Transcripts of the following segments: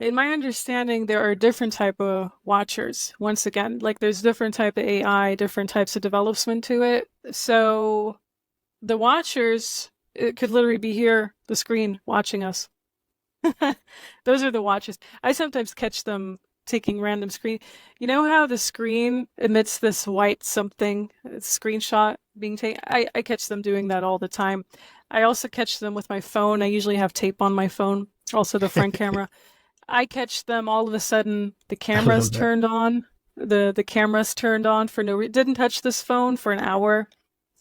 In my understanding, there are different type of watchers. Once again, like there's different type of AI, different types of development to it. So the watchers, it could literally be here, the screen, watching us. Those are the watchers. I sometimes catch them taking random screen. You know how the screen emits this white something, screenshot being taken? I catch them doing that all the time. I also catch them with my phone. I usually have tape on my phone, also the front camera. I catch them all of a sudden, the I camera's love that. turned on. The camera's turned on for no reason. Didn't touch this phone for an hour.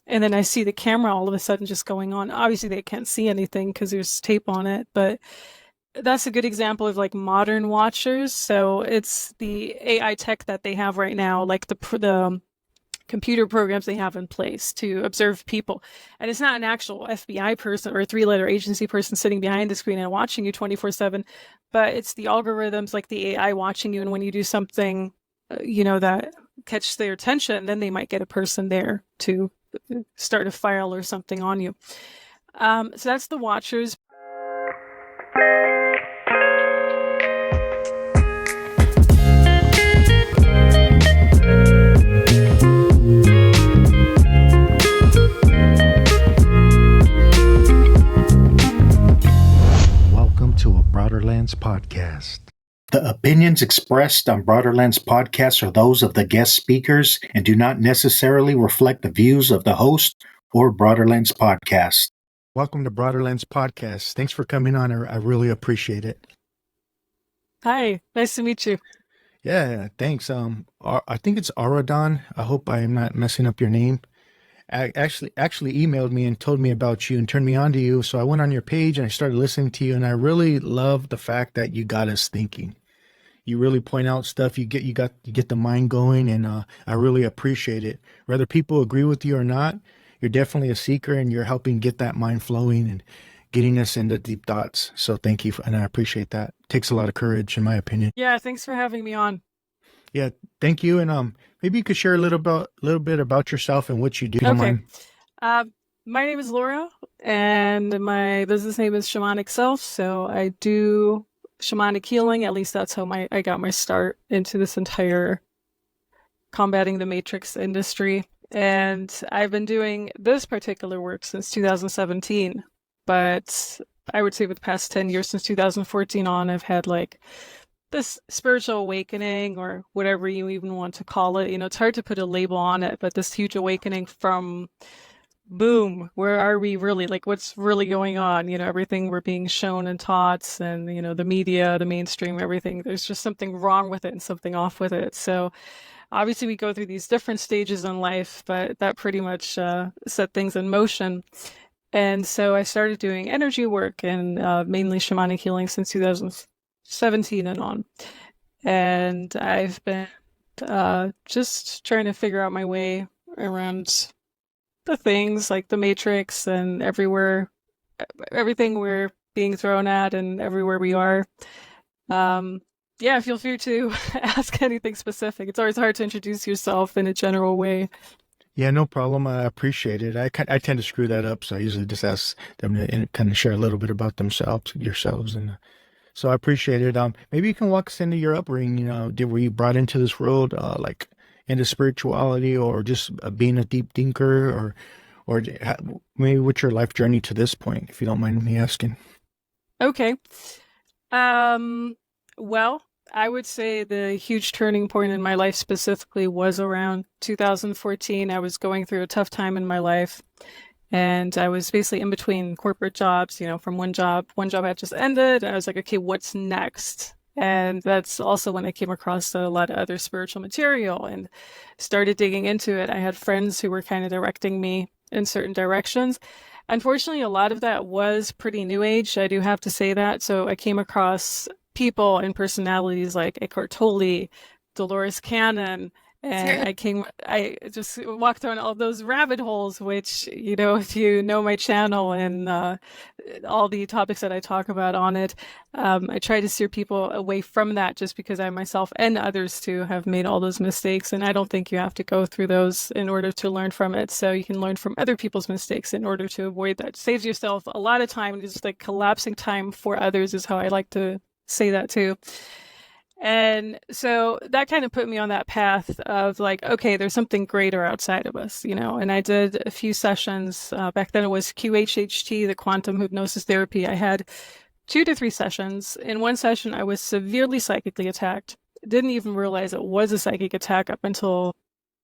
And then I see the camera all of a sudden just going on. Obviously, they can't see anything because there's tape on it, but that's a good example of like modern watchers. So it's the AI tech that they have right now, like the computer programs they have in place to observe people. And it's not an actual FBI person or a three-letter agency person sitting behind the screen and watching you 24/7, but it's the algorithms like the AI watching you. And when you do something, that catches their attention, then they might get a person there to start a file or something on you. So that's the watchers. Welcome to a Broaderlenspodcast. The opinions expressed on Broaderlenspodcast are those of the guest speakers and do not necessarily reflect the views of the host or Broaderlenspodcast. Welcome to Broaderlenspodcast. Thanks for coming on. I really appreciate it. Hi, nice to meet you. Yeah, thanks. I think it's Aradon. I hope I am not messing up your name. Actually emailed me and told me about you and turned me on to you. So I went on your page and I started listening to you, and I really love the fact that you got us thinking. You really point out stuff. You get the mind going, and I really appreciate it. Whether people agree with you or not, you're definitely a seeker, and you're helping get that mind flowing and getting us into deep thoughts. So thank you, and I appreciate that. It takes a lot of courage, in my opinion. Yeah, thanks for having me on. Yeah, thank you. And maybe you could share a little bit about yourself and what you do. If you don't Okay. mind. My name is Laura, and my business name is Shamanic Self. So I do shamanic healing. At least that's how I got my start into this entire combating the matrix industry. And I've been doing this particular work since 2017. But I would say for the past 10 years, since 2014 on, I've had like this spiritual awakening, or whatever you even want to call it. It's hard to put a label on it, but this huge awakening from boom, where are we really? Like, what's really going on? Everything we're being shown and taught, and, the media, the mainstream, everything, there's just something wrong with it and something off with it. So obviously we go through these different stages in life, but that pretty much set things in motion. And so I started doing energy work and mainly shamanic healing since 2017 and on. And I've been just trying to figure out my way around the things like the matrix and everything we're being thrown at and everywhere we are. Yeah, feel free to ask anything specific. It's always hard to introduce yourself in a general way. Yeah, no problem. I appreciate it. I tend to screw that up, so I usually just ask them to kind of share a little bit about yourselves, and so I appreciate it. Maybe you can walk us into your upbringing. Were you brought into this world like into spirituality, or just being a deep thinker, or maybe what's your life journey to this point, if you don't mind me asking? Okay. Well, I would say the huge turning point in my life specifically was around 2014. I was going through a tough time in my life, and I was basically in between corporate jobs, from one job had just ended. I was like, okay, what's next? And that's also when I came across a lot of other spiritual material and started digging into it. I had friends who were kind of directing me in certain directions. Unfortunately, a lot of that was pretty new age. I do have to say that. So I came across people and personalities like Eckhart Tolle, Dolores Cannon, and I just walked down all those rabbit holes, which, if you know my channel and all the topics that I talk about on it, I try to steer people away from that, just because I myself and others too have made all those mistakes. And I don't think you have to go through those in order to learn from it. So you can learn from other people's mistakes in order to avoid that. Saves yourself a lot of time. Just like collapsing time for others is how I like to say that too. And so that kind of put me on that path of like, okay, there's something greater outside of us, you know. And I did a few sessions. Back then it was QHHT, the quantum hypnosis therapy. I had 2 to 3 sessions. In one session, I was severely psychically attacked. Didn't even realize it was a psychic attack up until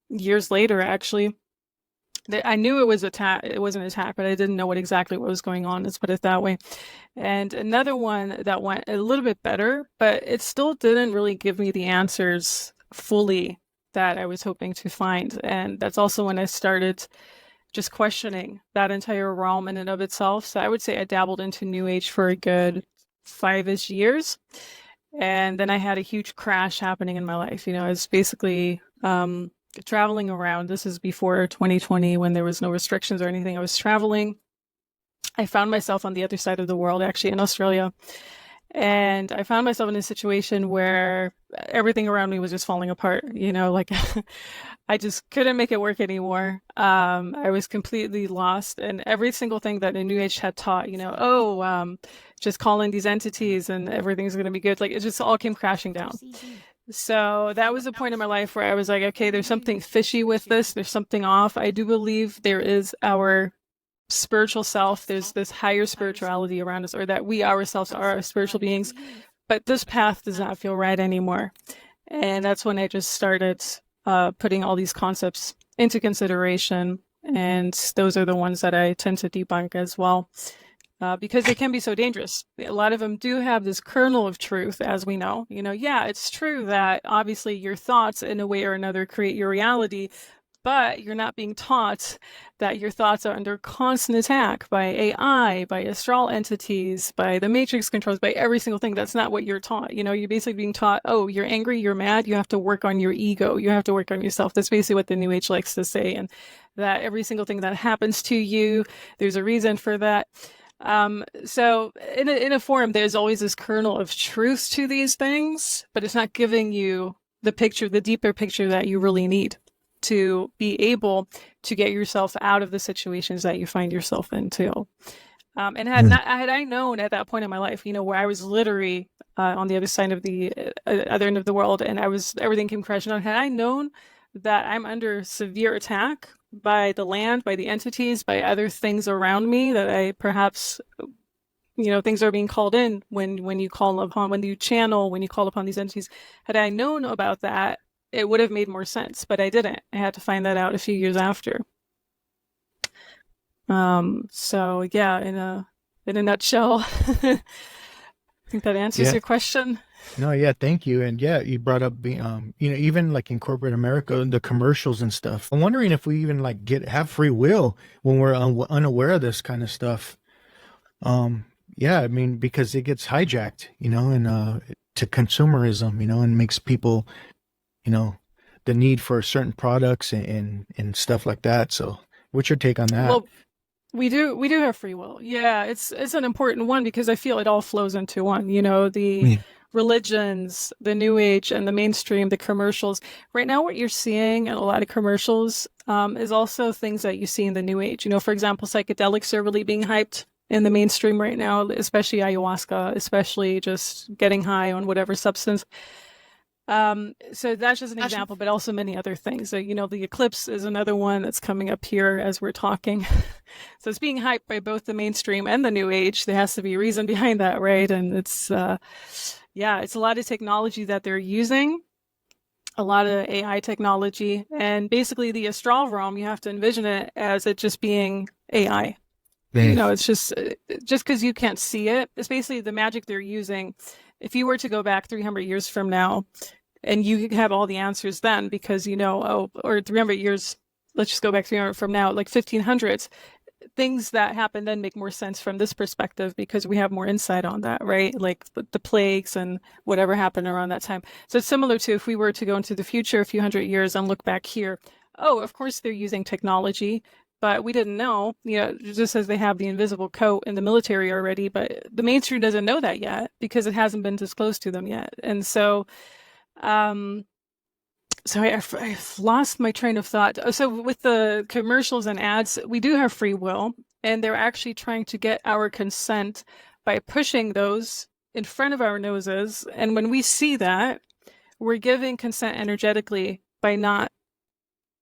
years later, actually. I knew it was attack. It was an attack, but I didn't know what was going on. Let's put it that way. And another one that went a little bit better, but it still didn't really give me the answers fully that I was hoping to find. And that's also when I started just questioning that entire realm in and of itself. So I would say I dabbled into New Age for a good 5-ish years. And then I had a huge crash happening in my life. You know, it's basically traveling around. This is before 2020 when there was no restrictions or anything. I was traveling. I found myself on the other side of the world, actually in Australia. And I found myself in a situation where everything around me was just falling apart, you know, like I just couldn't make it work anymore. I was completely lost. And every single thing that the New Age had taught, you know, just call in these entities and everything's going to be good. Like it just all came crashing down. So that was a point in my life where I was like, okay, there's something fishy with this. There's something off. I do believe there is our spiritual self. There's this higher spirituality around us, or that we ourselves are spiritual beings. But this path does not feel right anymore. And that's when I just started putting all these concepts into consideration. And those are the ones that I tend to debunk as well. Because they can be so dangerous. A lot of them do have this kernel of truth, as we know. You know, yeah, it's true that obviously your thoughts in a way or another create your reality, but you're not being taught that your thoughts are under constant attack by AI, by astral entities, by the matrix controls, by every single thing. That's not what you're taught. You know, you're basically being taught, oh, you're angry, you're mad, you have to work on your ego, you have to work on yourself. That's basically what the New Age likes to say. And that every single thing that happens to you, there's a reason for that. So in a form, there's always this kernel of truth to these things, but it's not giving you the picture, the deeper picture that you really need to be able to get yourself out of the situations that you find yourself into. And had I known at that point in my life, you know, where I was literally on the other side of the other end of the world, and everything came crashing down. Had I known that I'm under severe attack by the land, by the entities, by other things around me, that I perhaps, you know, things are being called in when you call upon, when you channel, when you call upon these entities. Had I known about that, it would have made more sense, but I didn't. I had to find that out a few years after. So yeah, in a nutshell, I think that answers your question. No, yeah, thank you. And yeah, you brought up being, you know, even like in corporate America, the commercials and stuff. I'm wondering if we even like have free will when we're unaware of this kind of stuff. Yeah, I mean, because it gets hijacked, you know, and to consumerism, you know, and makes people, you know, the need for certain products and stuff like that. So, what's your take on that? Well, we do have free will. Yeah, it's an important one because I feel it all flows into one. You know, the religions, the New Age, and the mainstream, the commercials. Right now, what you're seeing in a lot of commercials is also things that you see in the New Age. You know, for example, psychedelics are really being hyped in the mainstream right now, especially ayahuasca, especially just getting high on whatever substance. So that's just an example, but also many other things. So, you know, the eclipse is another one that's coming up here as we're talking. So it's being hyped by both the mainstream and the New Age. There has to be a reason behind that, right? And it's, it's a lot of technology that they're using, a lot of AI technology, and basically the astral realm, you have to envision it as it just being AI. You know, it's just because you can't see it. It's basically the magic they're using. If you were to go back 300 years from now and you have all the answers then because, you know, or 300 years, let's just go back 300 from now, like 1500s, things that happen then make more sense from this perspective because we have more insight on that, right? Like the plagues and whatever happened around that time. So it's similar to if we were to go into the future a few hundred years and look back here. Oh, of course they're using technology. But we didn't know, you know, just as they have the invisible coat in the military already, but the mainstream doesn't know that yet because it hasn't been disclosed to them yet. And so, I've lost my train of thought. So with the commercials and ads, we do have free will, and they're actually trying to get our consent by pushing those in front of our noses. And when we see that, we're giving consent energetically by not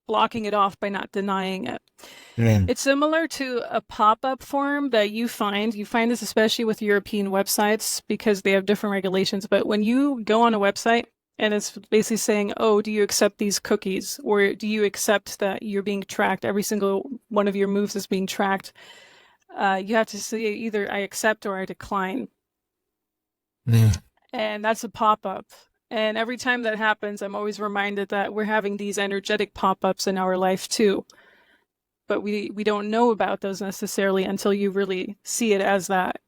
blocking it off, by not denying it. Mm. It's similar to a pop-up form that you find. You find this especially with European websites because they have different regulations. But when you go on a website and it's basically saying, oh, do you accept these cookies? Or do you accept that you're being tracked? Every single one of your moves is being tracked. You have to say either I accept or I decline. Mm. And that's a pop-up. And every time that happens, I'm always reminded that we're having these energetic pop-ups in our life too. But we don't know about those necessarily until you really see it as that.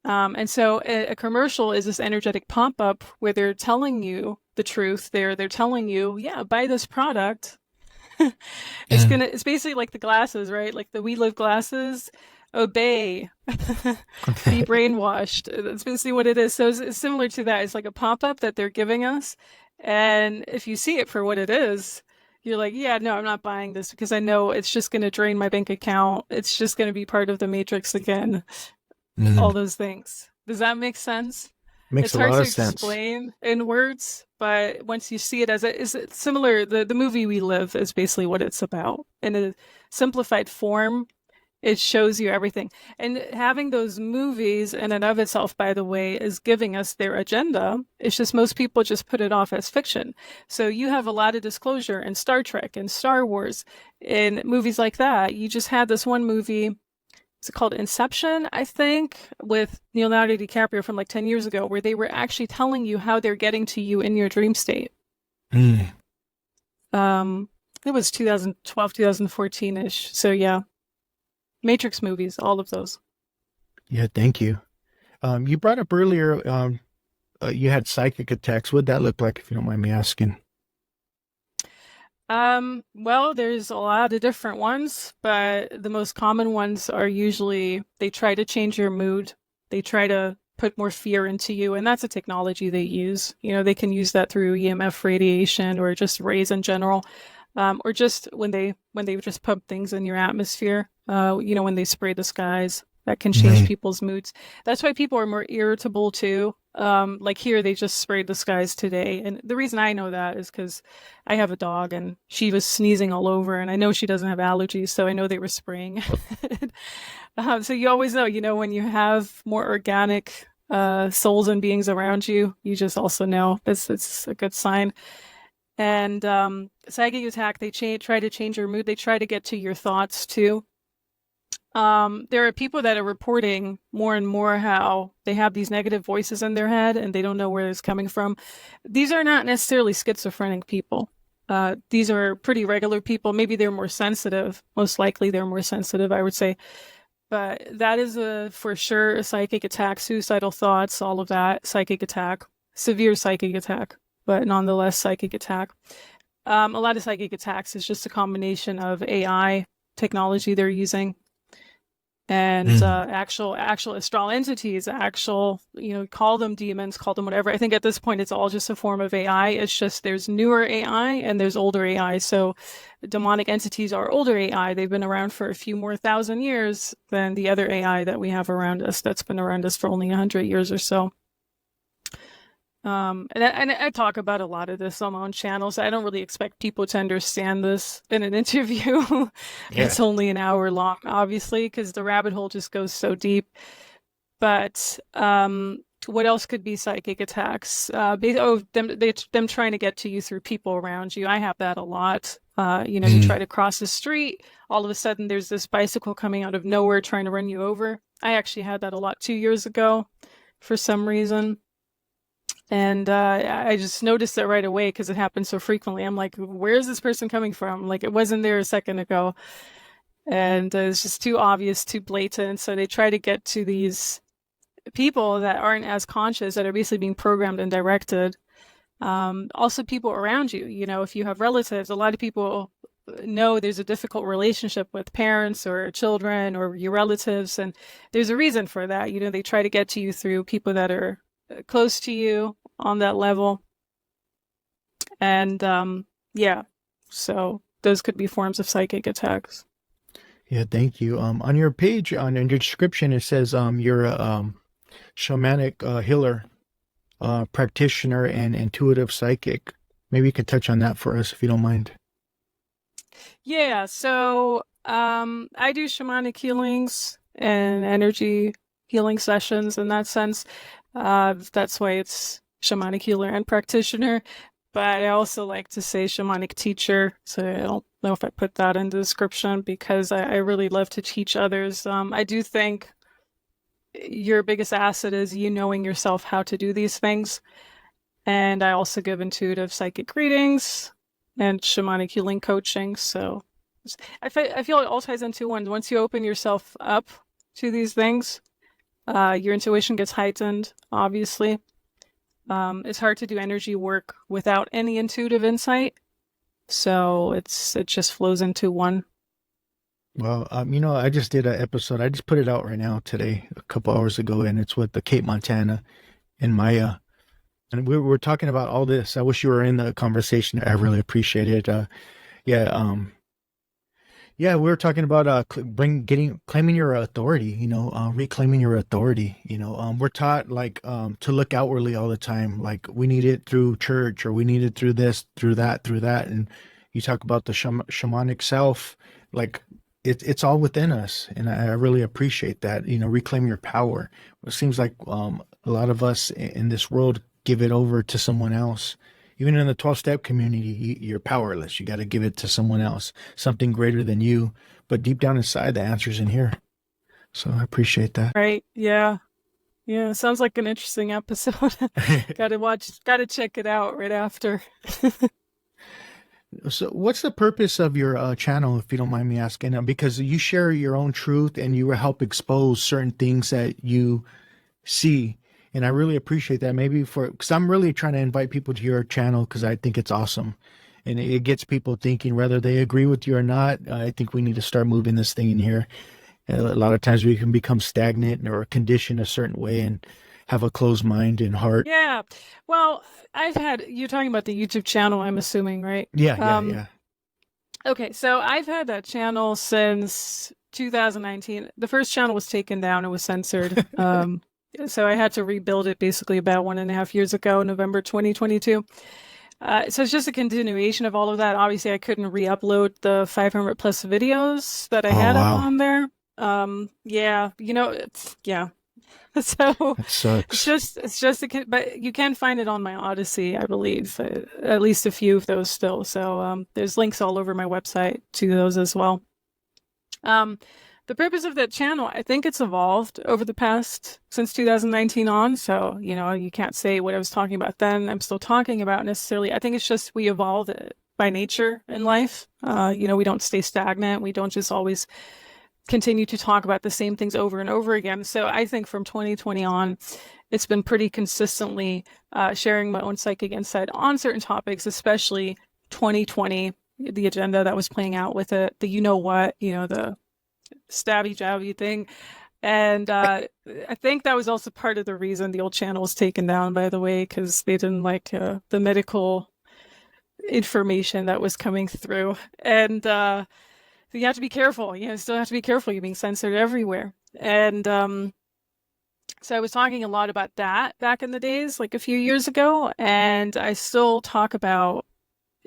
And so a commercial is this energetic pop-up where they're telling you the truth. They're telling you, yeah, buy this product. Mm. It's basically like the glasses, right? Like the We Live glasses. Obey. Be brainwashed. That's basically what it is. So it's similar to that. It's like a pop-up that they're giving us. And if you see it for what it is, you're like, yeah, no, I'm not buying this because I know it's just going to drain my bank account. It's just going to be part of the matrix again. Mm. All those things. Does that make sense? Makes It's a hard lot to of sense. explain in words, but once you see it as it is it similar, the movie We Live is basically what it's about. In a simplified form, it shows you everything. And having those movies in and of itself, by the way, is giving us their agenda. It's just most people just put it off as fiction. So you have a lot of disclosure in Star Trek and Star Wars, in movies like that. You just had this one movie, it's called Inception, I think, with Leonardo DiCaprio from like 10 years ago, where they were actually telling you how they're getting to you in your dream state. Mm. It was 2012, 2014-ish. So yeah, Matrix movies, all of those. Yeah, thank you. You brought up earlier, you had psychic attacks. What'd that look like, if you don't mind me asking? Well, there's a lot of different ones, but the most common ones are usually they try to change your mood. They try to put more fear into you, and that's a technology they use. You know, they can use that through EMF radiation or just rays in general, or just when they just pump things in your atmosphere. You know, when they spray the skies, that can change Mm. people's moods. That's why people are more irritable too. Like here, they just sprayed the skies today, and the reason I know that is because I have a dog and she was sneezing all over, and I know she doesn't have allergies, so I know they were spraying. So you always know, you know, when you have more organic souls and beings around you, you just also know it's a good sign. And psychic attack, they try to change your mood. They try to get to your thoughts too. There are people that are reporting more and more how they have these negative voices in their head and they don't know where it's coming from. These are not necessarily schizophrenic people. These are pretty regular people. Maybe they're more sensitive. Most likely they're more sensitive, I would say. But that is for sure a psychic attack, suicidal thoughts, all of that, psychic attack, severe psychic attack, but nonetheless psychic attack. A lot of psychic attacks is just a combination of AI technology they're using and Mm. actual astral entities, actual, you know, call them demons, call them whatever. I think at this point it's all just a form of AI. It's just there's newer AI and there's older AI. So demonic entities are older AI. They've been around for a few more thousand years than the other AI that we have around us that's been around us for only 100 years or so. And I talk about a lot of this on my own channel, so I don't really expect people to understand this in an interview. Yeah. That's only an hour long, obviously, because the rabbit hole just goes so deep. But what else could be psychic attacks? Them trying to get to you through people around you. I have that a lot. You know, you Mm. try to cross the street, all of a sudden there's this bicycle coming out of nowhere trying to run you over. I actually had that a lot 2 years ago for some reason. And I just noticed it right away because it happens so frequently. I'm like, where is this person coming from? Like, it wasn't there a second ago. And it's just too obvious, too blatant. So they try to get to these people that aren't as conscious, that are basically being programmed and directed. Also, people around you. You know, if you have relatives, a lot of people know there's a difficult relationship with parents or children or your relatives. And there's a reason for that. You know, they try to get to you through people that are close to you on that level. And yeah, so those could be forms of psychic attacks. Yeah, thank you. On your page, on in your description, it says you're shamanic healer, practitioner, and intuitive psychic. Maybe you could touch on that for us if you don't mind. Yeah, so I do shamanic healings and energy healing sessions in that sense. That's why it's shamanic healer and practitioner. But I also like to say shamanic teacher. So I don't know if I put that in the description because I really love to teach others. I do think your biggest asset is you knowing yourself how to do these things. And I also give intuitive psychic readings and shamanic healing coaching. So I feel it all ties into one. Once you open yourself up to these things, your intuition gets heightened, obviously. It's hard to do energy work without any intuitive insight. So it just flows into one. Well, I just did an episode. I just put it out right now today, a couple hours ago, and it's with the Kate Montana and Maya. And we were talking about all this. I wish you were in the conversation. I really appreciate it. Yeah, yeah, we were talking about claiming your authority. Reclaiming your authority. We're taught like to look outwardly all the time. Like we need it through church, or we need it through this, through that, through that. And you talk about the shamanic self, like it's all within us, and I really appreciate that. Reclaim your power. It seems like a lot of us in this world give it over to someone else. Even in the 12-step community, you're powerless. You got to give it to someone else, something greater than you. But deep down inside, the answer's in here. So I appreciate that. Right. Yeah. Yeah. Sounds like an interesting episode. Gotta check it out right after. So what's the purpose of your channel, if you don't mind me asking? Because you share your own truth and you help expose certain things that you see. And I really appreciate that. Maybe because I'm really trying to invite people to your channel because I think it's awesome. And it gets people thinking whether they agree with you or not. I think we need to start moving this thing in here. A lot of times we can become stagnant or conditioned a certain way and have a closed mind and heart. Yeah. Well, you're talking about the YouTube channel, I'm assuming, right? Yeah. Okay, so I've had that channel since 2019. The first channel was taken down, it was censored. So I had to rebuild it basically about 1.5 years ago, November 2022. So it's just a continuation of all of that. Obviously, I couldn't re-upload the 500 plus videos that I had up on there. Yeah, yeah. So That sucks. but you can find it on my Odyssey, I believe, at least a few of those still. So there's links all over my website to those as well. The purpose of that channel, I think it's evolved over the past, since 2019 on. So, you can't say what I was talking about then, I'm still talking about necessarily. I think it's just we evolve by nature in life. We don't stay stagnant. We don't just always continue to talk about the same things over and over again. So I think from 2020 on, it's been pretty consistently sharing my own psychic insight on certain topics, especially 2020, the agenda that was playing out with it, the the stabby jabby thing. And I think that was also part of the reason the old channel was taken down, by the way, because they didn't like the medical information that was coming through. And you have to be careful. Still have to be careful. You're being censored everywhere. And so I was talking a lot about that back in the days, like a few years ago. And I still talk about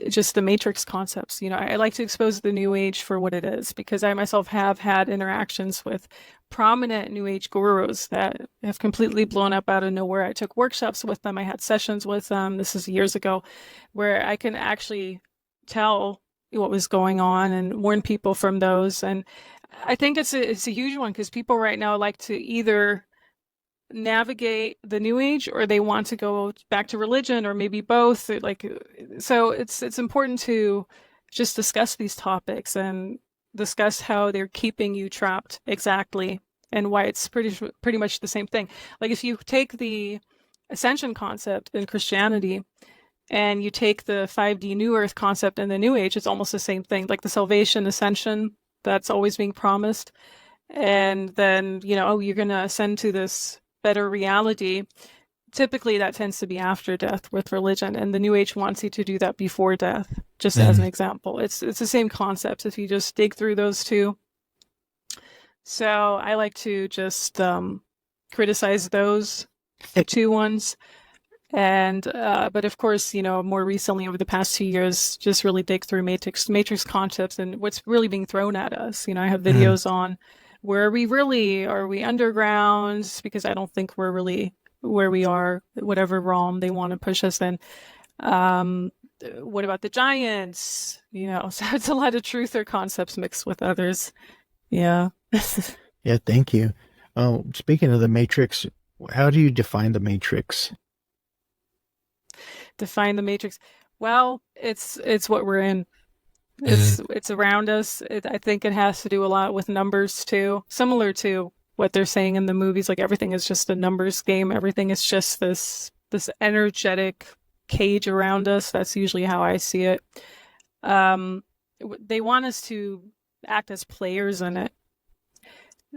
just the matrix concepts. I like to expose the New Age for what it is, because I myself have had interactions with prominent New Age gurus that have completely blown up out of nowhere. I took workshops with them. I had sessions with them. This is years ago, where I can actually tell what was going on and warn people from those. And I think it's a huge one, because people right now like to either navigate the New Age or they want to go back to religion, or maybe both. So it's important to just discuss these topics and discuss how they're keeping you trapped exactly, and why it's pretty much the same thing. Like if you take the ascension concept in Christianity and you take the 5D New Earth concept in the New Age, it's almost the same thing. Like the salvation, ascension, that's always being promised. And then, you're going to ascend to this better reality. Typically, that tends to be after death with religion. And the New Age wants you to do that before death, just as an example. It's the same concept if you just dig through those two. So I like to just criticize those two ones. And but of course, more recently over the past 2 years, just really dig through matrix concepts and what's really being thrown at us. I have videos on where we really are. We underground, because I don't think we're really where we are, whatever realm they want to push us in. What about the giants? So it's a lot of truth or concepts mixed with others. Yeah. Yeah, thank you. Speaking of the matrix, how do you define the matrix? Define the matrix. Well, it's what we're in. It's around us. I think it has to do a lot with numbers too, similar to what they're saying in the movies. Like everything is just a numbers game. Everything is just this energetic cage around us. That's usually how I see it. They want us to act as players in it.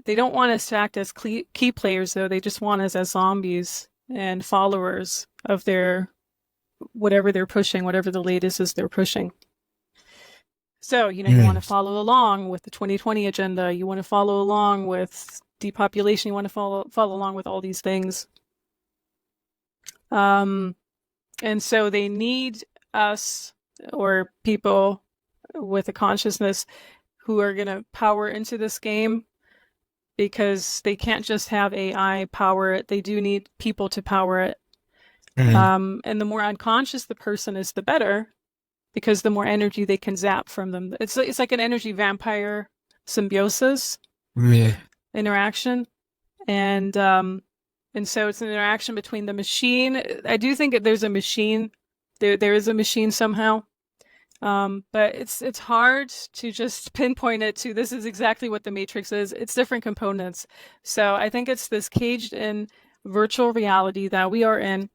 They don't want us to act as key players, though. They just want us as zombies and followers of their whatever they're pushing, whatever the latest is they're pushing. So, you want to follow along with the 2020 agenda. You want to follow along with depopulation. You want to follow along with all these things. And so they need us, or people with a consciousness, who are going to power into this game, because they can't just have AI power it. They do need people to power it. And the more unconscious the person is, the better, because the more energy they can zap from them. It's like an energy vampire symbiosis interaction. And so it's an interaction between the machine. I do think that there's a machine. There is a machine somehow. But it's hard to just pinpoint it to this is exactly what the Matrix is. It's different components. So I think it's this caged in virtual reality that we are in.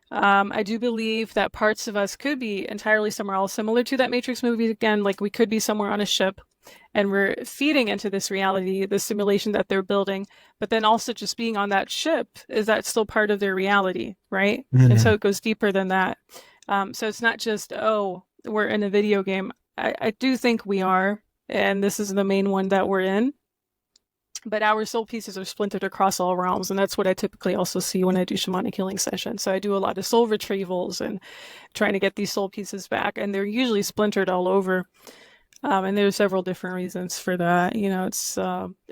I do believe that parts of us could be entirely somewhere else, similar to that Matrix movie again. Like we could be somewhere on a ship and we're feeding into this reality, the simulation that they're building, but then also just being on that ship, is that still part of their reality, right? And so it goes deeper than that. So it's not just, we're in a video game. I do think we are, and this is the main one that we're in. But our soul pieces are splintered across all realms, and that's what I typically also see when I do shamanic healing sessions. So I do a lot of soul retrievals and trying to get these soul pieces back, and they're usually splintered all over. And there's several different reasons for that. It's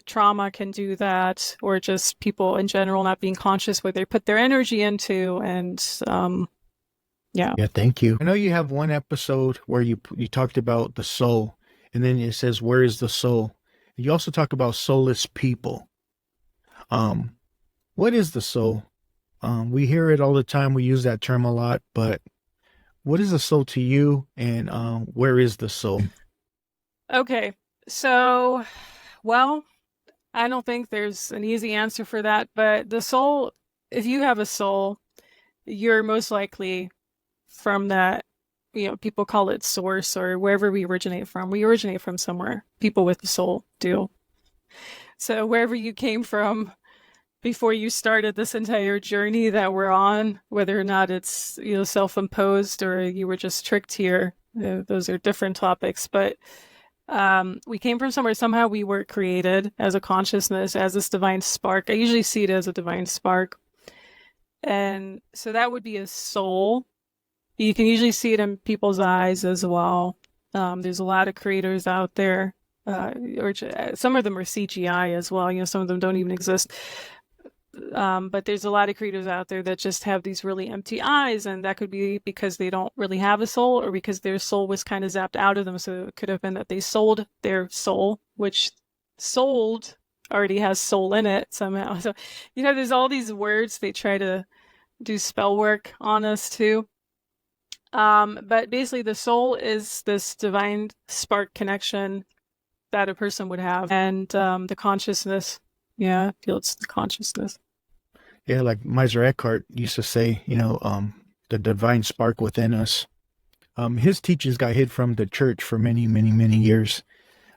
trauma can do that, or just people in general not being conscious what they put their energy into, and yeah. Yeah, thank you. I know you have one episode where you talked about the soul, and then it says, "Where is the soul?" You also talk about soulless people. What is the soul? We hear it all the time. We use that term a lot, but what is the soul to you, and where is the soul? Okay, so, well, I don't think there's an easy answer for that, but the soul, if you have a soul, you're most likely from that, people call it source, or wherever we originate from. We originate from somewhere. People with the soul do. So wherever you came from before you started this entire journey that we're on, whether or not it's, self-imposed or you were just tricked here, those are different topics. But we came from somewhere. Somehow we were created as a consciousness, as this divine spark. I usually see it as a divine spark. And so that would be a soul. You can usually see it in people's eyes as well. There's a lot of creators out there, or some of them are CGI as well. Some of them don't even exist. But there's a lot of creators out there that just have these really empty eyes, and that could be because they don't really have a soul, or because their soul was kind of zapped out of them. So it could have been that they sold their soul, which sold already has soul in it somehow. So, there's all these words they try to do spell work on us too. But basically the soul is this divine spark connection that a person would have. And the consciousness, I feel it's the consciousness. Yeah, like Miser Eckhart used to say, the divine spark within us. His teachings got hid from the church for many, many, many years.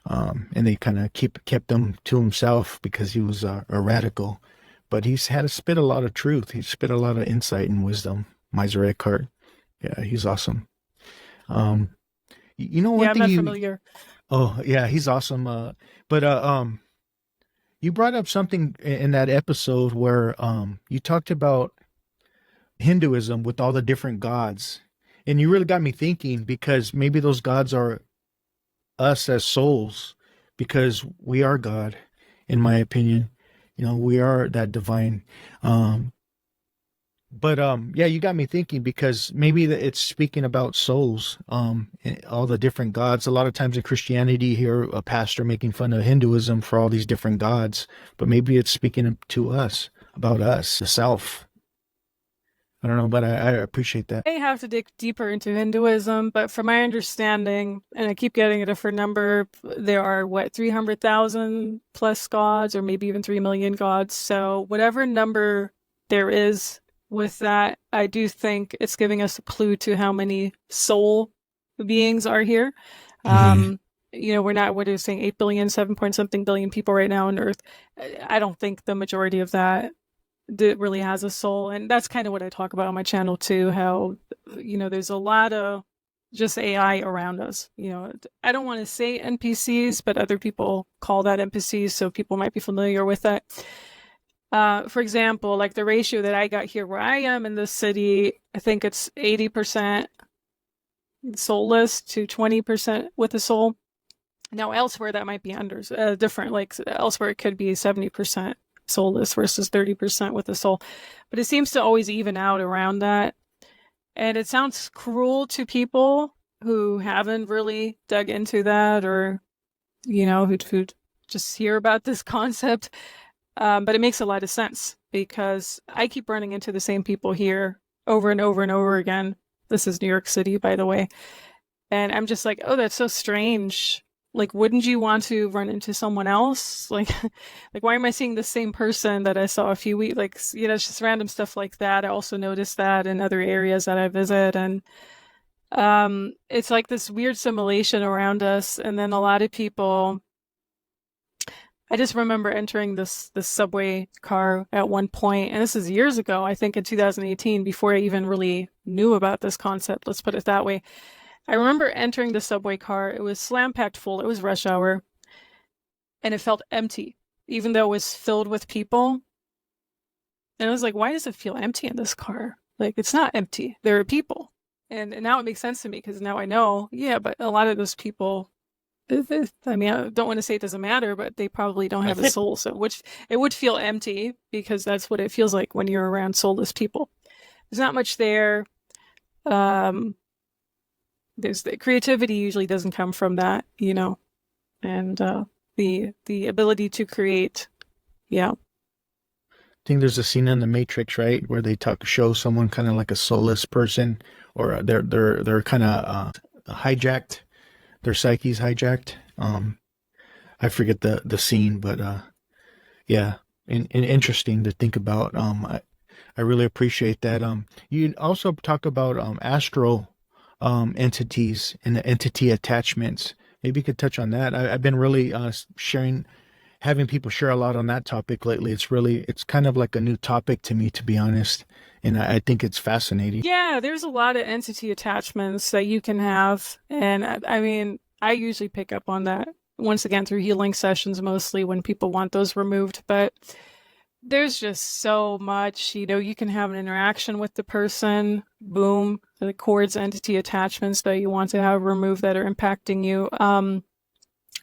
And they kind of kept them to himself because he was a radical. But he's had to spit a lot of truth. He spit a lot of insight and wisdom, Miser Eckhart. Yeah, he's awesome. One I'm not familiar. Oh, yeah, he's awesome. But You brought up something in that episode where you talked about Hinduism with all the different gods. And you really got me thinking, because maybe those gods are us as souls, because we are God, in my opinion. You know, we are that divine. Um, but yeah, you got me thinking, because maybe it's speaking about souls, and all the different gods. A lot of times in Christianity, you hear a pastor making fun of Hinduism for all these different gods, but maybe it's speaking to us, about us, the self. I don't know, but I appreciate that. I have to dig deeper into Hinduism, but from my understanding, and I keep getting a different number, there are what, 300,000 plus gods, or maybe even 3 million gods. So whatever number there is with that, I do think it's giving us a clue to how many soul beings are here. Mm-hmm. We're not, what are you saying, 8 billion, 7 point something billion people right now on Earth. I don't think the majority of that really has a soul. And that's kind of what I talk about on my channel too, how, there's a lot of just AI around us. I don't want to say NPCs, but other people call that NPCs, so people might be familiar with that. For example, like the ratio that I got here where I am in this city, I think it's 80% soulless to 20% with a soul. Now, elsewhere, that might be different. Like elsewhere, it could be 70% soulless versus 30% with a soul. But it seems to always even out around that. And it sounds cruel to people who haven't really dug into that, or, who just hear about this concept. But it makes a lot of sense, because I keep running into the same people here over and over and over again. This is New York City, by the way. And I'm just like, oh, that's so strange. Like, wouldn't you want to run into someone else? Like, like, why am I seeing the same person that I saw a few weeks? Like, it's just random stuff like that. I also noticed that in other areas that I visit, and it's like this weird simulation around us. And then a lot of people, I just remember entering this subway car at one point, and this is years ago, I think in 2018, before I even really knew about this concept. Let's put it that way. I remember entering the subway car. It was slam packed full. It was rush hour, and it felt empty, even though it was filled with people. And I was like, why does it feel empty in this car? Like, it's not empty. There are people. And now it makes sense to me, because now I know, yeah, but a lot of those people, I mean, I don't want to say it doesn't matter, but they probably don't have a soul. So it would feel empty, because that's what it feels like when you're around soulless people. There's not much there. There's the creativity usually doesn't come from that, and the ability to create, yeah. I think there's a scene in The Matrix, right, where they show someone kind of like a soulless person, or they're kind of hijacked, their psyche's hijacked. I forget the scene, but yeah, and interesting to think about. I really appreciate that. You also talk about astral entities and the entity attachments. Maybe you could touch on that. I've been really having people share a lot on that topic lately. It's kind of like a new topic to me, to be honest. And I think it's fascinating. Yeah, there's a lot of entity attachments that you can have. And I mean, I usually pick up on that once again through healing sessions, mostly when people want those removed. But there's just so much, you can have an interaction with the person, boom, the cords, entity attachments that you want to have removed that are impacting you.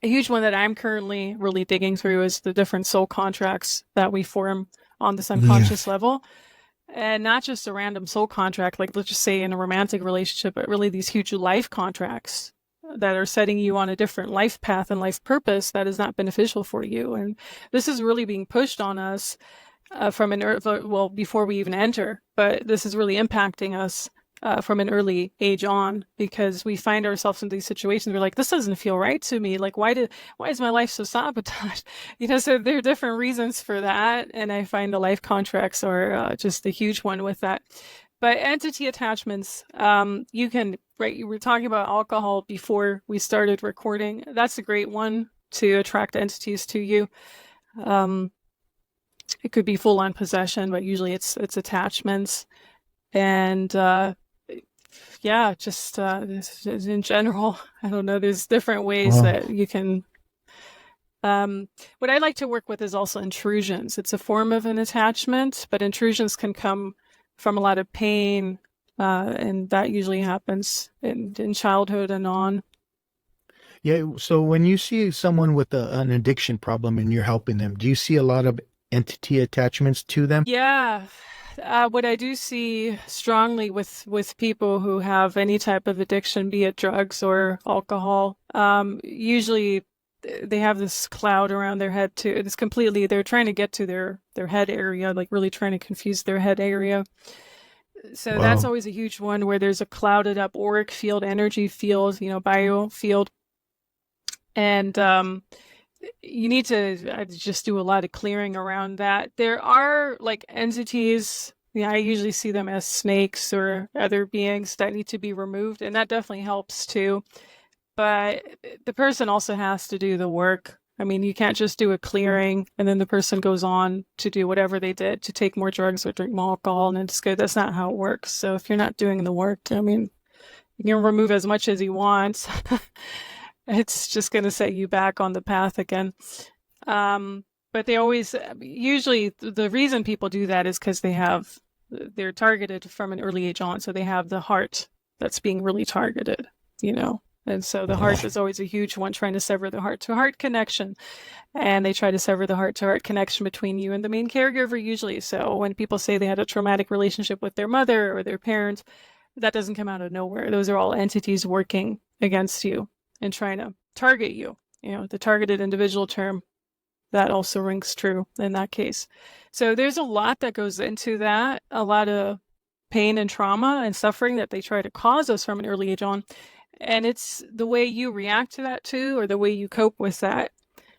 A huge one that I'm currently really digging through is the different soul contracts that we form on this unconscious level. And not just a random soul contract, like let's just say in a romantic relationship, but really these huge life contracts that are setting you on a different life path and life purpose that is not beneficial for you. And this is really being pushed on us from before we even enter, but this is really impacting us from an early age on, because we find ourselves in these situations. We're like, this doesn't feel right to me. Like, why is my life so sabotaged? So there are different reasons for that. And I find the life contracts are just a huge one with that. But entity attachments, you were talking about alcohol before we started recording. That's a great one to attract entities to you. It could be full on possession, but usually it's attachments. And yeah, just in general, I don't know, there's different ways that you can What I like to work with is also intrusions. It's a form of an attachment, but intrusions can come from a lot of pain, and that usually happens in childhood and on. Yeah. So when you see someone with an addiction problem and you're helping them, do you see a lot of entity attachments to them? Yeah. What I do see strongly with people who have any type of addiction, be it drugs or alcohol, usually they have this cloud around their head too. It's completely, they're trying to get to their head area, like really trying to confuse their head area. So that's Wow. always a huge one where there's a clouded up auric field, energy field, biofield. And you need to just do a lot of clearing around that. There are like entities, yeah, I usually see them as snakes or other beings that need to be removed, and that definitely helps too. But the person also has to do the work. I mean, you can't just do a clearing and then the person goes on to do whatever they did, to take more drugs or drink more alcohol, and it's good. That's not how it works. So if you're not doing the work, I mean, you can remove as much as you want. It's just going to set you back on the path again. But they always, usually, the reason people do that is because they're targeted from an early age on. So they have the heart that's being really targeted, you know. And so the heart is always a huge one, trying to sever the heart to heart connection. And they try to sever the heart to heart connection between you and the main caregiver, usually. So when people say they had a traumatic relationship with their mother or their parent, that doesn't come out of nowhere. Those are all entities working against you and trying to target you. You know, the targeted individual term, that also rings true in that case. So there's a lot that goes into that, a lot of pain and trauma and suffering that they try to cause us from an early age on. And it's the way you react to that too, or the way you cope with that,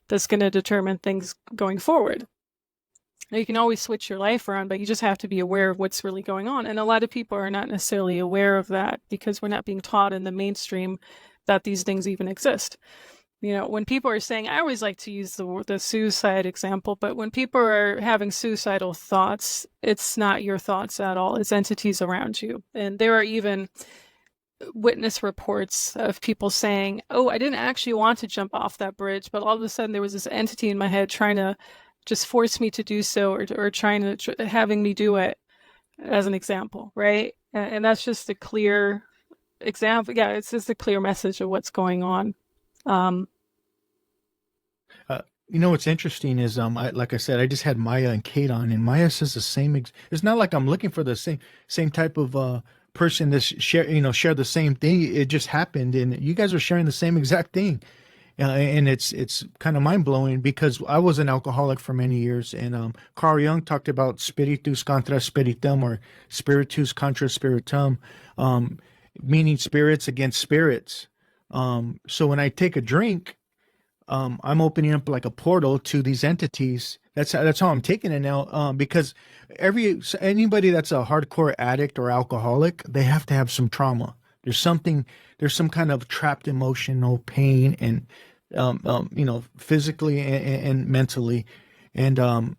that's going to determine things going forward. Now, you can always switch your life around, but you just have to be aware of what's really going on. And a lot of people are not necessarily aware of that because we're not being taught in the mainstream that these things even exist. You know, when people are saying, I always like to use the suicide example, but when people are having suicidal thoughts, it's not your thoughts at all. It's entities around you. And there are even witness reports of people saying, oh, I didn't actually want to jump off that bridge, but all of a sudden there was this entity in my head trying to just force me to do so, or trying to having me do it, as an example, right? And that's just a clear example. Yeah, it's just a clear message of what's going on. Um, You know what's interesting is like I said, I just had Maya and Kate on, and Maya says the same. It's not like I'm looking for the same type of person that share the same thing. It just happened, and you guys are sharing the same exact thing, and it's kind of mind blowing because I was an alcoholic for many years, and Carl Jung talked about spiritus contra spiritum, or spiritus contra spiritum, meaning spirits against spirits. So when I take a drink, I'm opening up like a portal to these entities. That's how I'm taking it now. Because anybody that's a hardcore addict or alcoholic, they have to have some trauma. There's some kind of trapped emotional pain, and physically and mentally, and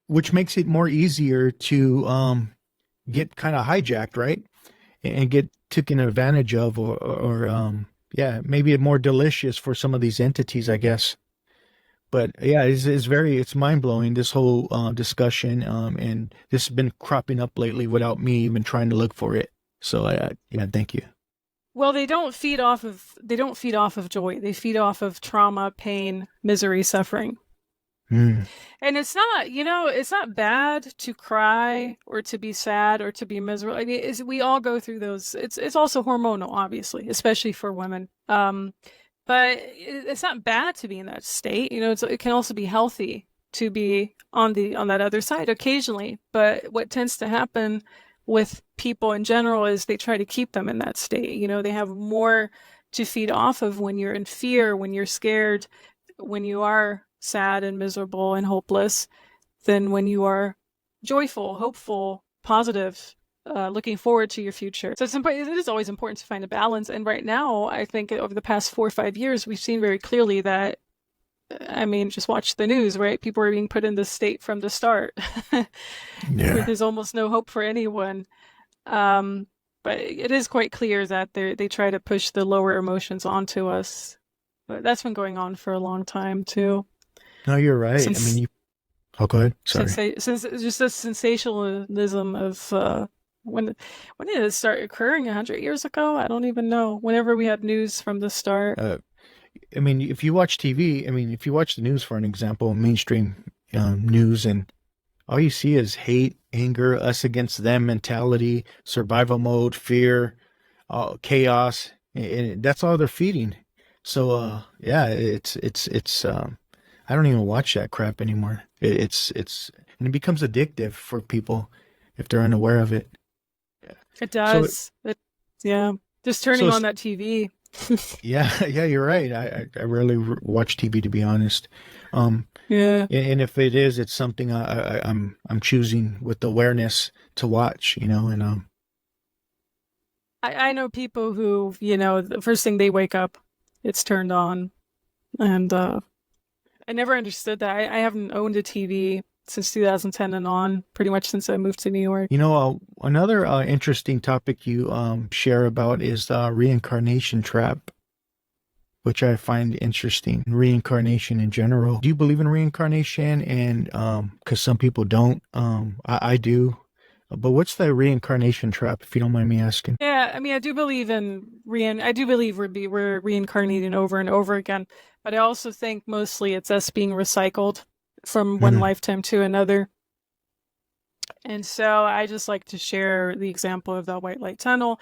which makes it more easier to get kind of hijacked, right? And get taken advantage of, or yeah, maybe more delicious for some of these entities, I guess. But yeah, it's mind blowing, this whole discussion, and this has been cropping up lately without me even trying to look for it. So yeah, thank you. well, they don't feed off of joy. They feed off of trauma, pain, misery, suffering. Mm, And it's not bad to cry or to be sad or to be miserable. I mean, we all go through those. It's also hormonal, obviously, especially for women. But it's not bad to be in that state. It can also be healthy to be on that other side occasionally. But what tends to happen with people in general is they try to keep them in that state. They have more to feed off of when you're in fear, when you're scared, when you are sad and miserable and hopeless, than when you are joyful, hopeful, positive, looking forward to your future. So it is always important to find a balance. And right now, I think over the past 4 or 5 years, we've seen very clearly that, I mean, just watch the news, right? People are being put in this state from the start, where yeah. there's almost no hope for anyone. Um, but it is quite clear that they try to push the lower emotions onto us. But that's been going on for a long time too. No, you're right. I mean, Since oh, go ahead. Sorry. since just the sensationalism of when did it start occurring? 100 years ago? I don't even know. Whenever we had news from the start. Uh, I mean, if you watch TV, I mean, if you watch the news, for an example, mainstream news, and all you see is hate, anger, us against them mentality, survival mode, fear, chaos, and that's all they're feeding. So, yeah, it's. I don't even watch that crap anymore. And it becomes addictive for people if they're unaware of it. It So, does. Yeah. Just so turning on it's, that TV. yeah, yeah, you're right. I rarely watch TV, to be honest. Um, Yeah. and if it is, it's something I'm choosing with awareness to watch, and I know people who, the first thing they wake up, it's turned on. And I never understood that. I haven't owned a TV since 2010 and on, pretty much since I moved to New York. another interesting topic you share about is reincarnation trap, which I find interesting. Reincarnation in general. Do you believe in reincarnation? And because some people don't, I do. But what's the reincarnation trap, if you don't mind me asking? Yeah, I mean, I do believe I do believe we're reincarnating over and over again, but I also think mostly it's us being recycled from one Mm, lifetime to another. And so I just like to share the example of the white light tunnel.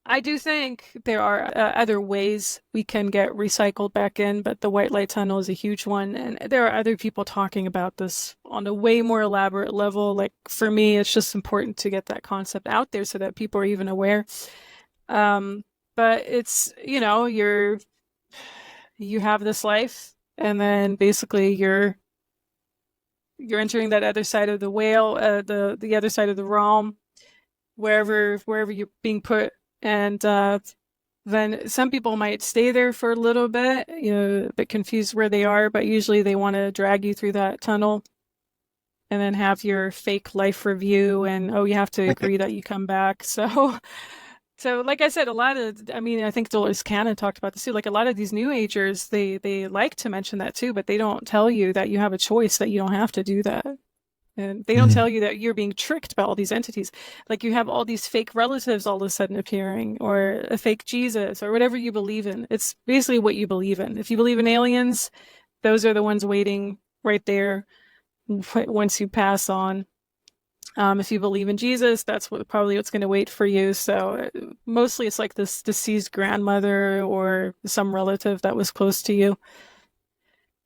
I do think there are other ways we can get recycled back in, but the white light tunnel is a huge one. And there are other people talking about this on a way more elaborate level. Like for me, it's just important to get that concept out there so that people are even aware. Um, but it's, you have this life, and then basically you're entering that other side of the whale, the other side of the realm, wherever you're being put. And then some people might stay there for a little bit, a bit confused where they are, but usually they want to drag you through that tunnel and then have your fake life review, and oh, you have to agree that you come back. So like I said, I mean, I think Dolores Cannon talked about this too. Like a lot of these new agers, they like to mention that too, but they don't tell you that you have a choice, that you don't have to do that. And they don't mm, tell you that you're being tricked by all these entities. Like you have all these fake relatives all of a sudden appearing, or a fake Jesus, or whatever you believe in. It's basically what you believe in. If you believe in aliens, those are the ones waiting right there once you pass on. If you believe in Jesus, that's probably what's going to wait for you. So mostly it's like this deceased grandmother or some relative that was close to you,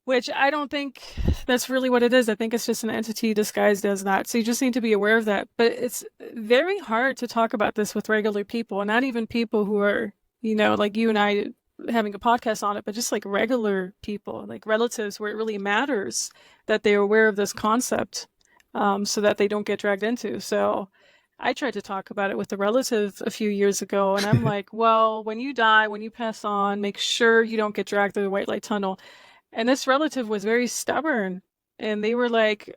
which I don't think that's really what it is. I think it's just an entity disguised as that. So you just need to be aware of that. But it's very hard to talk about this with regular people, and not even people who are, like you and I having a podcast on it, but just like regular people, like relatives, where it really matters that they're aware of this concept, so that they don't get dragged into. So I tried to talk about it with a relative a few years ago, and I'm like, well, when you die, when you pass on, make sure you don't get dragged through the white light tunnel. And this relative was very stubborn. And they were like,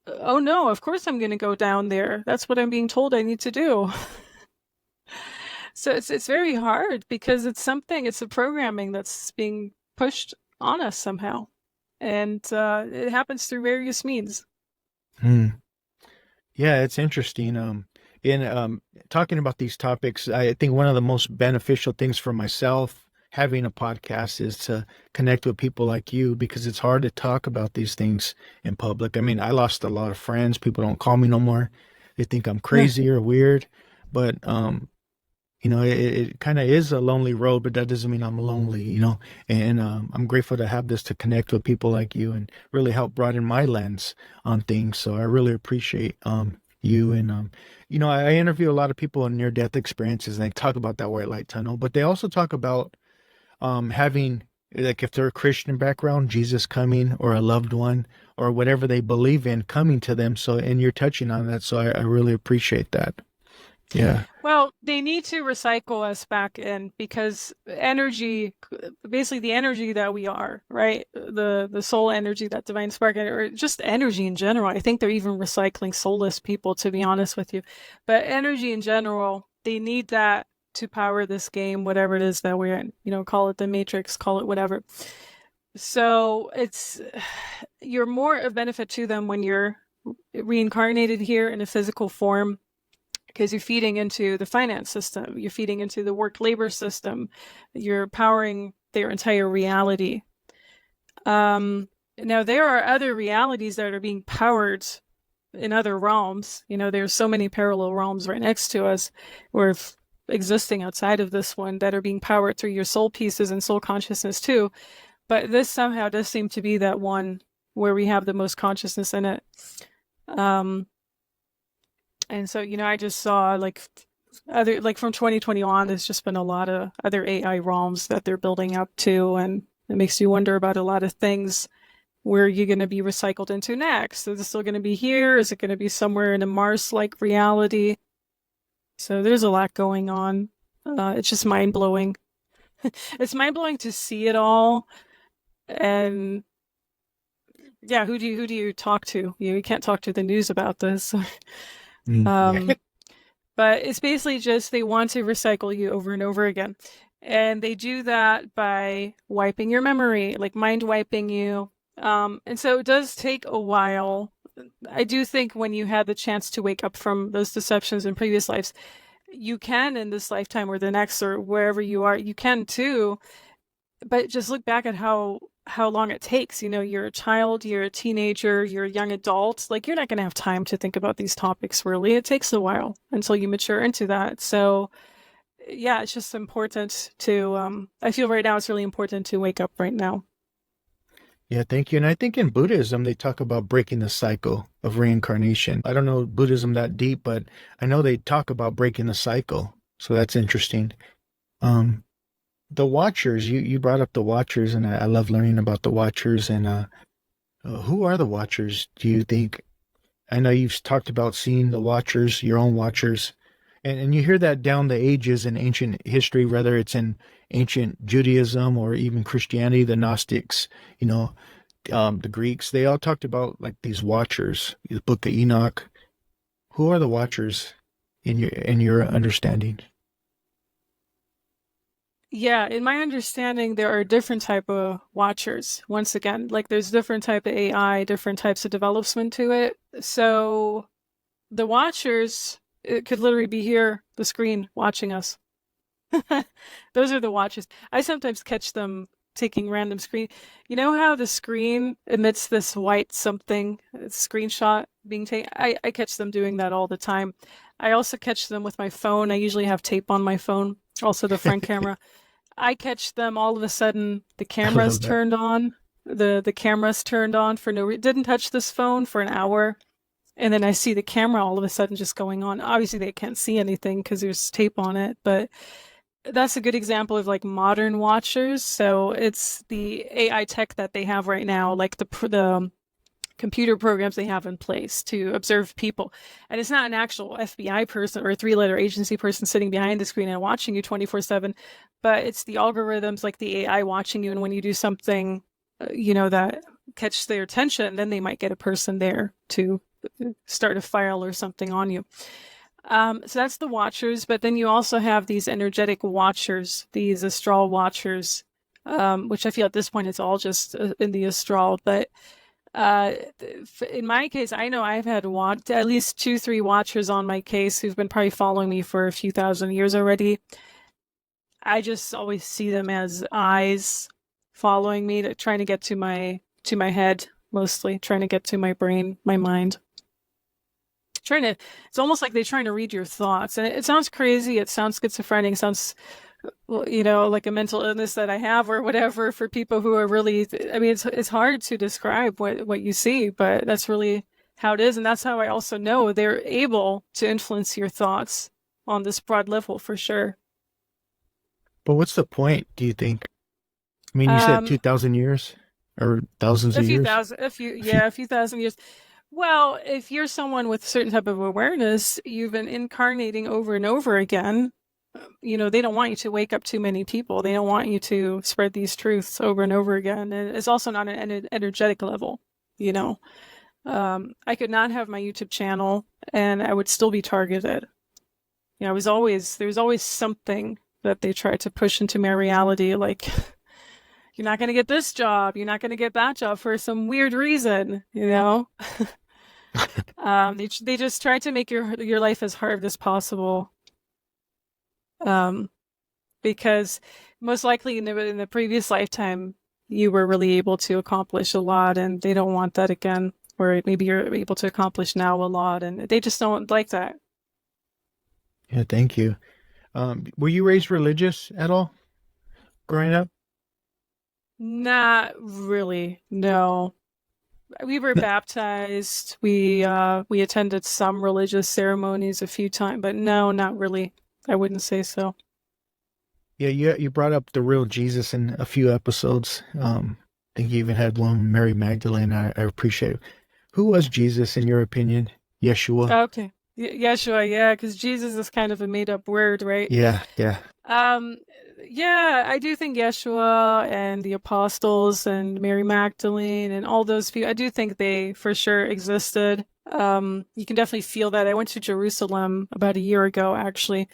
oh no, of course I'm going to go down there. That's what I'm being told I need to do. So it's very hard because it's a programming that's being pushed on us somehow. And it happens through various means. mm. Yeah, it's interesting. In talking about these topics, I think one of the most beneficial things for myself having a podcast is to connect with people like you, because it's hard to talk about these things in public. I mean, I lost a lot of friends. People don't call me no more. They think I'm crazy or weird. But it kind of is a lonely road, but that doesn't mean I'm lonely. And I'm grateful to have this to connect with people like you and really help broaden my lens on things. So I really appreciate you. And I interview a lot of people in near death experiences, and they talk about that white light tunnel, but they also talk about having, like, if they're a Christian background, Jesus coming, or a loved one, or whatever they believe in coming to them. So, and you're touching on that, so I really appreciate that. Yeah. Well, they need to recycle us back in, because energy, basically the energy that we are, right? The soul energy, that divine spark, or just energy in general. I think they're even recycling soulless people, to be honest with you. But energy in general, they need that to power this game, whatever it is that we're in. Call it the Matrix, call it whatever. So you're more of benefit to them when you're reincarnated here in a physical form, because you're feeding into the finance system, you're feeding into the work labor system, you're powering their entire reality. Now there are other realities that are being powered in other realms. There's so many parallel realms right next to us, or existing outside of this one, that are being powered through your soul pieces and soul consciousness too. But this somehow does seem to be that one where we have the most consciousness in it. And so, I just saw like from 2020 on, there's just been a lot of other AI realms that they're building up to, and it makes you wonder about a lot of things. Where are you going to be recycled into next? Is it still going to be here? Is it going to be somewhere in a Mars-like reality? So there's a lot going on. It's just mind-blowing. It's mind-blowing to see it all. And yeah, who do you talk to? You can't talk to the news about this. Yeah. But it's basically just they want to recycle you over and over again. And they do that by wiping your memory, like mind wiping you. And so it does take a while. I do think when you had the chance to wake up from those deceptions in previous lives, you can in this lifetime or the next or wherever you are, you can too. But just look back at how long it takes. You're a child, you're a teenager, you're a young adult. Like, you're not going to have time to think about these topics, really. It takes a while until you mature into that. So yeah, it's just important to, I feel right now it's really important to wake up right now. Yeah, thank you. And I think in Buddhism, they talk about breaking the cycle of reincarnation. I don't know Buddhism that deep, but I know they talk about breaking the cycle. So that's interesting. The Watchers, you brought up the Watchers, and I love learning about the Watchers. And who are the Watchers, do you think? I know you've talked about seeing the Watchers, your own Watchers. And you hear that down the ages in ancient history, whether it's in ancient Judaism or even Christianity, the Gnostics, the Greeks, they all talked about like these Watchers, the Book of Enoch. Who are the Watchers in your understanding? Yeah, in my understanding, there are different type of watchers. Once again, like there's different type of AI, different types of development to it. So the watchers, it could literally be here, the screen, watching us. Those are the watchers. I sometimes catch them taking random screen. You know how the screen emits this white something, screenshot being taken? I catch them doing that all the time. I also catch them with my phone. I usually have tape on my phone, also the front camera. I catch them all of a sudden, the I camera's love that. turned on. The camera's turned on for no reason. Didn't touch this phone for an hour. And then I see the camera all of a sudden just going on. Obviously, they can't see anything because there's tape on it, but that's a good example of like modern watchers. So it's the AI tech that they have right now, like the computer programs they have in place to observe people. And it's not an actual FBI person or a three-letter agency person sitting behind the screen and watching you 24/7, but it's the algorithms like the AI watching you. And when you do something, that catch their attention, then they might get a person there to start a file or something on you. So that's the watchers, but then you also have these energetic watchers, these astral watchers, which I feel at this point it's all just in the astral. But in my case, I know I've had at least 2, 3 watchers on my case who've been probably following me for a few thousand years already. I just always see them as eyes following me, trying to get to my head, mostly trying to get to my brain, my mind. It's almost like they're trying to read your thoughts. And it sounds crazy, it sounds schizophrenic, it sounds like a mental illness that I have or whatever, for people who are really, I mean, it's hard to describe what you see, but that's really how it is. And that's how I also know they're able to influence your thoughts on this broad level for sure. But what's the point, do you think? I mean, you said Um, 2,000 years or thousands a of few years? thousand, a few thousand years. Well, if you're someone with a certain type of awareness, you've been incarnating over and over again. They don't want you to wake up too many people. They don't want you to spread these truths over and over again. And it's also not an energetic level, you know. I could not have my YouTube channel and I would still be targeted. There was always something that they tried to push into my reality. Like, you're not going to get this job. You're not going to get that job for some weird reason, you know? They just try to make your life as hard as possible. Because most likely in the previous lifetime, you were really able to accomplish a lot, and they don't want that again. Or maybe you're able to accomplish now a lot, and they just don't like that. Yeah, thank you. Were you raised religious at all growing up? Not really, no. We were baptized. We attended some religious ceremonies a few times, but no, not really. I wouldn't say so. Yeah, you brought up the real Jesus in a few episodes. I think you even had one with Mary Magdalene. I appreciate it. Who was Jesus in your opinion? Yeshua? Okay. Yeshua, yeah, because Jesus is kind of a made-up word, right? Yeah, yeah. Um, yeah, I do think Yeshua and the apostles and Mary Magdalene and all those people, I do think they for sure existed. You can definitely feel that. I went to Jerusalem about a year ago, actually.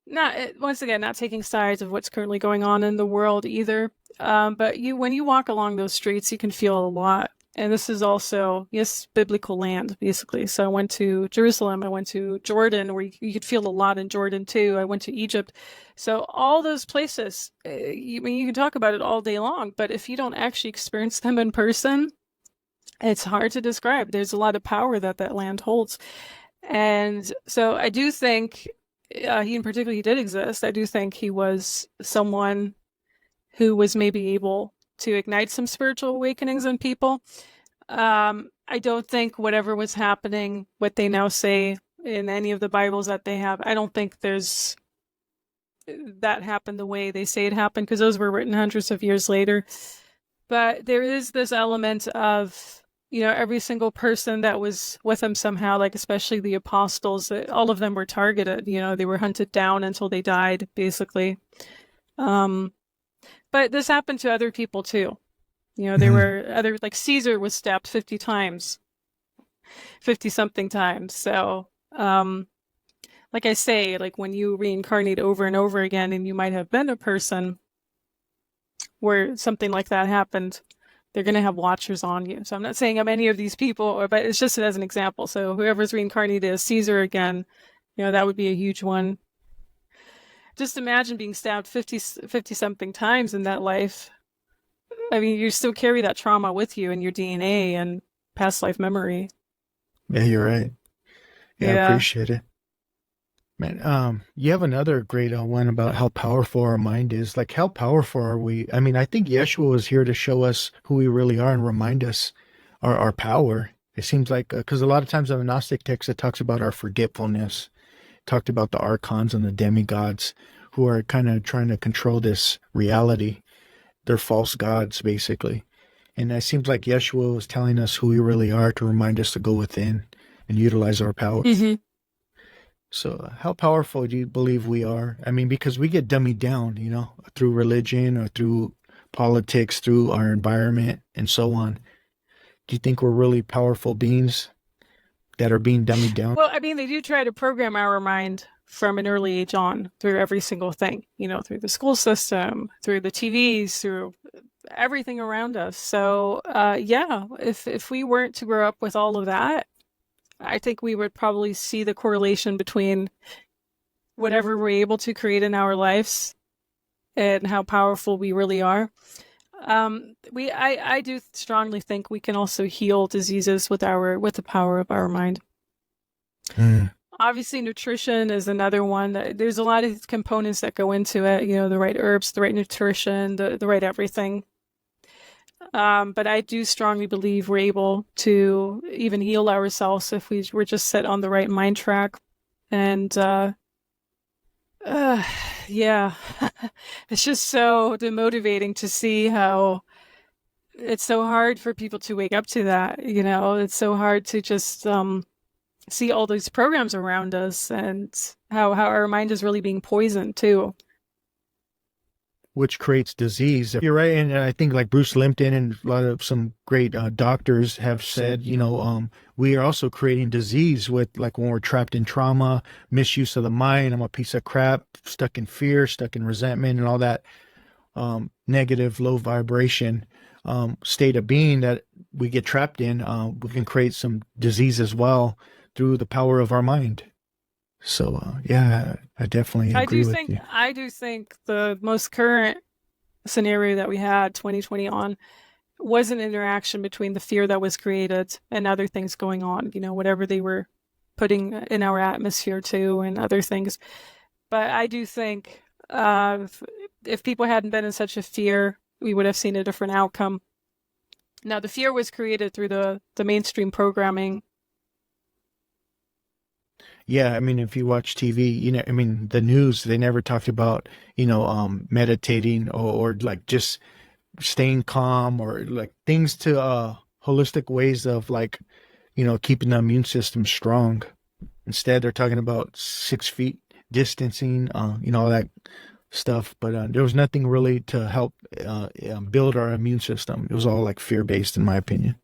Not once again, not taking sides of what's currently going on in the world either. But when you walk along those streets, you can feel a lot. And this is also, yes, biblical land, basically. So I went to Jerusalem, I went to Jordan, where you could feel a lot in Jordan too. I went to Egypt. So all those places, I mean, you can talk about it all day long, but if you don't actually experience them in person, it's hard to describe. There's a lot of power that that land holds. And so I do think he in particular, he did exist. I do think he was someone who was maybe able to ignite some spiritual awakenings in people. I don't think whatever was happening, what they now say in any of the Bibles that they have, I don't think there's that happened the way they say it happened, because those were written hundreds of years later. But there is this element of, you know, every single person that was with him somehow, like especially the apostles, all of them were targeted. You know, they were hunted down until they died, basically. But this happened to other people too. You know, there were other, like Caesar was stabbed 50 times, 50 something times. So, like I say, like when you reincarnate over and over again, and you might have been a person where something like that happened, they're going to have watchers on you. So I'm not saying I'm any of these people, but it's just as an example. So whoever's reincarnated as Caesar again, you know, that would be a huge one. Just imagine being stabbed 50 something times in that life. I mean, you still carry that trauma with you in your DNA and past life memory. Yeah, you're right. Yeah, I Yeah. appreciate it. Man, you have another great one about how powerful our mind is. Like, how powerful are we? I mean, I think Yeshua was here to show us who we really are and remind us our power. It seems like, because a lot of times in the Gnostic text, it talks about our forgetfulness, talked about the archons and the demigods who are kind of trying to control this reality. They're false gods, basically. And it seems like Yeshua was telling us who we really are to remind us to go within and utilize our power. Mm-hmm. So, how powerful do you believe we are? I mean, because we get dummied down, you know, through religion or through politics, through our environment, and so on. Do you think we're really powerful beings that are being dummied down? Well, I mean, they do try to program our mind from an early age on through every single thing, you know, through the school system, through the TVs, through everything around us. So, yeah, if we weren't to grow up with all of that, I think we would probably see the correlation between whatever we're able to create in our lives and how powerful we really are. I do strongly think we can also heal diseases with the power of our mind. Mm. Obviously, nutrition is another one. There's a lot of components that go into it. You know, the right herbs, the right nutrition, the right everything. But I do strongly believe we're able to even heal ourselves if we're just set on the right mind track. And yeah, it's just so demotivating to see how it's so hard for people to wake up to that. You know, it's so hard to just see all these programs around us and how our mind is really being poisoned too. Which creates disease. You're right, and I think like Bruce Limpton and a lot of some great doctors have said, you know, we are also creating disease with like when we're trapped in trauma, misuse of the mind. I'm a piece of crap, stuck in fear, stuck in resentment, and all that. negative, low vibration state of being that we get trapped in, we can create some disease as well through the power of our mind. So yeah, I definitely agree with you. I do think the most current scenario that we had 2020 on was an interaction between the fear that was created and other things going on, whatever they were putting in our atmosphere too and other things. But I do think if people hadn't been in such a fear, we would have seen a different outcome. Now, the fear was created through the mainstream programming. Yeah, I mean, if you watch TV, I mean, the news, they never talked about, meditating or like just staying calm or like things to holistic ways of like, keeping the immune system strong. Instead, they're talking about 6 feet distancing, all that stuff. But there was nothing really to help build our immune system. It was all like fear based, in my opinion.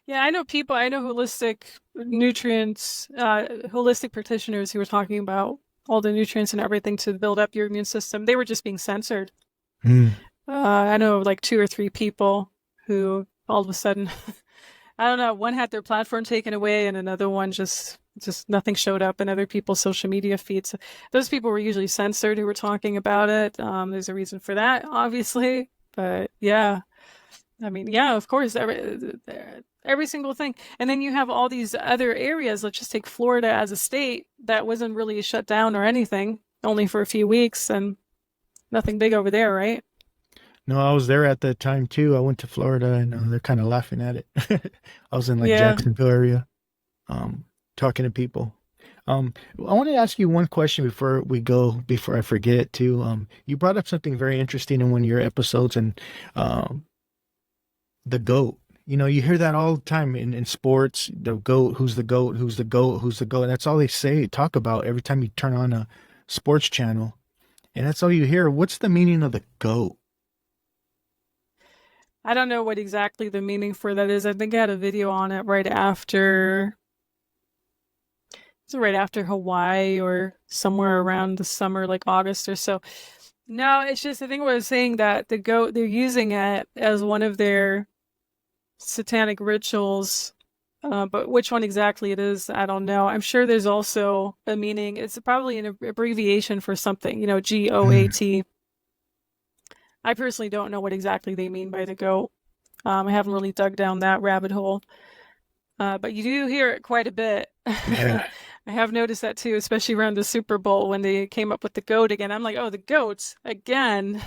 Yeah, I know holistic nutrients, holistic practitioners who were talking about all the nutrients and everything to build up your immune system. They were just being censored. Mm. I know like 2 or 3 people who all of a sudden, I don't know, one had their platform taken away and another one just nothing showed up in other people's social media feeds. Those people were usually censored who were talking about it. There's a reason for that, obviously. But yeah, I mean, yeah, of course, every single thing. And then you have all these other areas. Let's just take Florida as a state that wasn't really shut down or anything, only for a few weeks, and nothing big over there, right? No, I was there at the time too. I went to Florida and they're kind of laughing at it. I was in like Yeah. Jacksonville area, talking to people. I want to ask you one question before I forget too. You brought up something very interesting in one of your episodes and the goat. You hear that all the time in sports, the goat, who's the goat, who's the goat, who's the goat. And that's all they talk about every time you turn on a sports channel. And that's all you hear. What's the meaning of the goat? I don't know what exactly the meaning for that is. I think I had a video on it right after Hawaii or somewhere around the summer, like August or so. No, it's just, I think I was saying that the goat, they're using it as one of their satanic rituals. But which one exactly it is, I don't know. I'm sure there's also a meaning. It's probably an abbreviation for something, GOAT. I personally don't know what exactly they mean by the goat. I haven't really dug down that rabbit hole. But you do hear it quite a bit. Yeah. I have noticed that too, especially around the Super Bowl when they came up with the goat again. I'm like, oh, the goats again.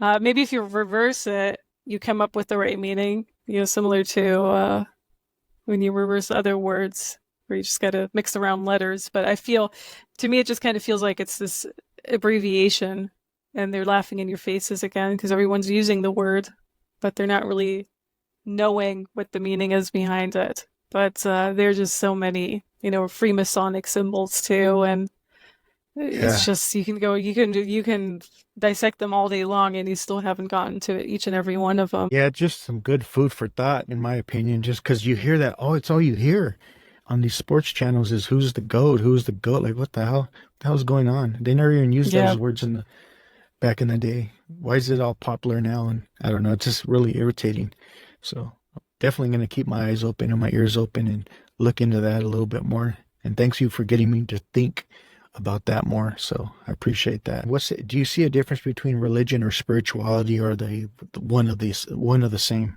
Maybe if you reverse it, you come up with the right meaning. Similar to when you reverse other words, where you just got to mix around letters. But to me, it just kind of feels like it's this abbreviation, and they're laughing in your faces again because everyone's using the word, but they're not really knowing what the meaning is behind it. But there's just so many, Freemasonic symbols too, and it's Yeah. just you can dissect them all day long, and you still haven't gotten to each and every one of them. Yeah, just some good food for thought, in my opinion, just because you hear that, it's all you hear on these sports channels is who's the goat, who's the goat. Like, what the hell? What the hell's going on? They never even used Yeah, those words back in the day. Why is it all popular now? And I don't know, it's just really irritating. So definitely going to keep my eyes open and my ears open and look into that a little bit more. And thanks you for getting me to think about that more. So I appreciate that. Do you see a difference between religion or spirituality, or one of the same?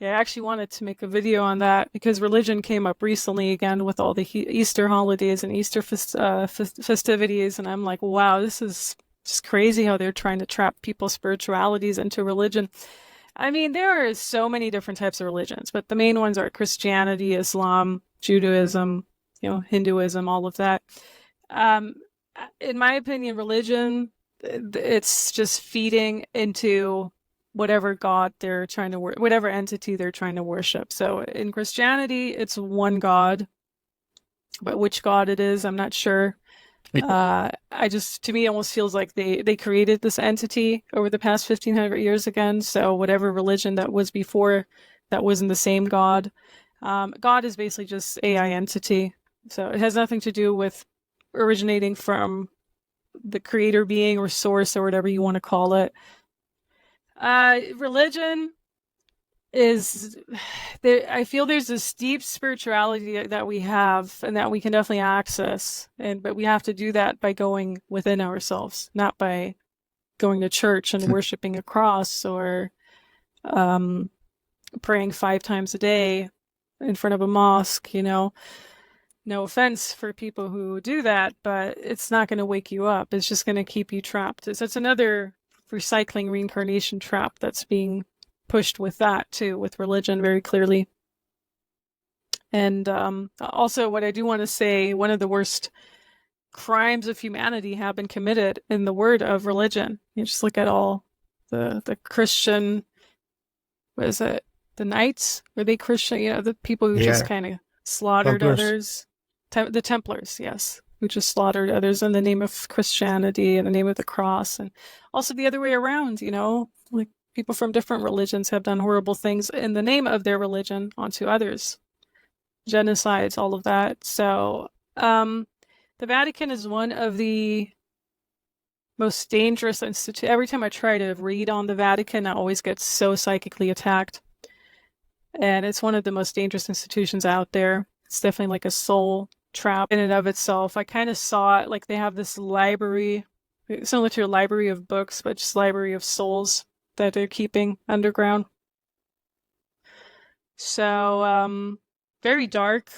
yeah. I actually wanted to make a video on that because religion came up recently again with all the Easter holidays and Easter festivities, and I'm like, wow, this is just crazy how they're trying to trap people's spiritualities into religion. I mean, there are so many different types of religions, but the main ones are Christianity, Islam, Judaism, Hinduism, all of that. Um, in my opinion, religion, it's just feeding into whatever god they're trying to whatever entity they're trying to worship. So in Christianity, it's one god, but which god it is, I'm not sure. To me, it almost feels like they created this entity over the past 1500 years again. So whatever religion that was before, that wasn't the same God. God is basically just AI entity. So it has nothing to do with originating from the creator being or source or whatever you want to call it. Religion is there. I feel there's this deep spirituality that we have and that we can definitely access, but we have to do that by going within ourselves, not by going to church and worshiping a cross or praying 5 times a day in front of a mosque. No offense for people who do that, but it's not going to wake you up. It's just going to keep you trapped. It's another recycling reincarnation trap that's being pushed with that too, with religion very clearly. And also what I do want to say, one of the worst crimes of humanity have been committed in the word of religion. You just look at all the Christian, what is it? The knights? Were they Christian? The people who just kind of slaughtered others. The Templars, yes, who just slaughtered others in the name of Christianity, in the name of the cross. And also the other way around, like people from different religions have done horrible things in the name of their religion onto others. Genocides, all of that. So the Vatican is one of the most dangerous institutions. Every time I try to read on the Vatican, I always get so psychically attacked. And it's one of the most dangerous institutions out there. It's definitely like a soul trap in and of itself. I kind of saw it like they have this library, similar to a library of books, but just library of souls that they're keeping underground. So, very dark,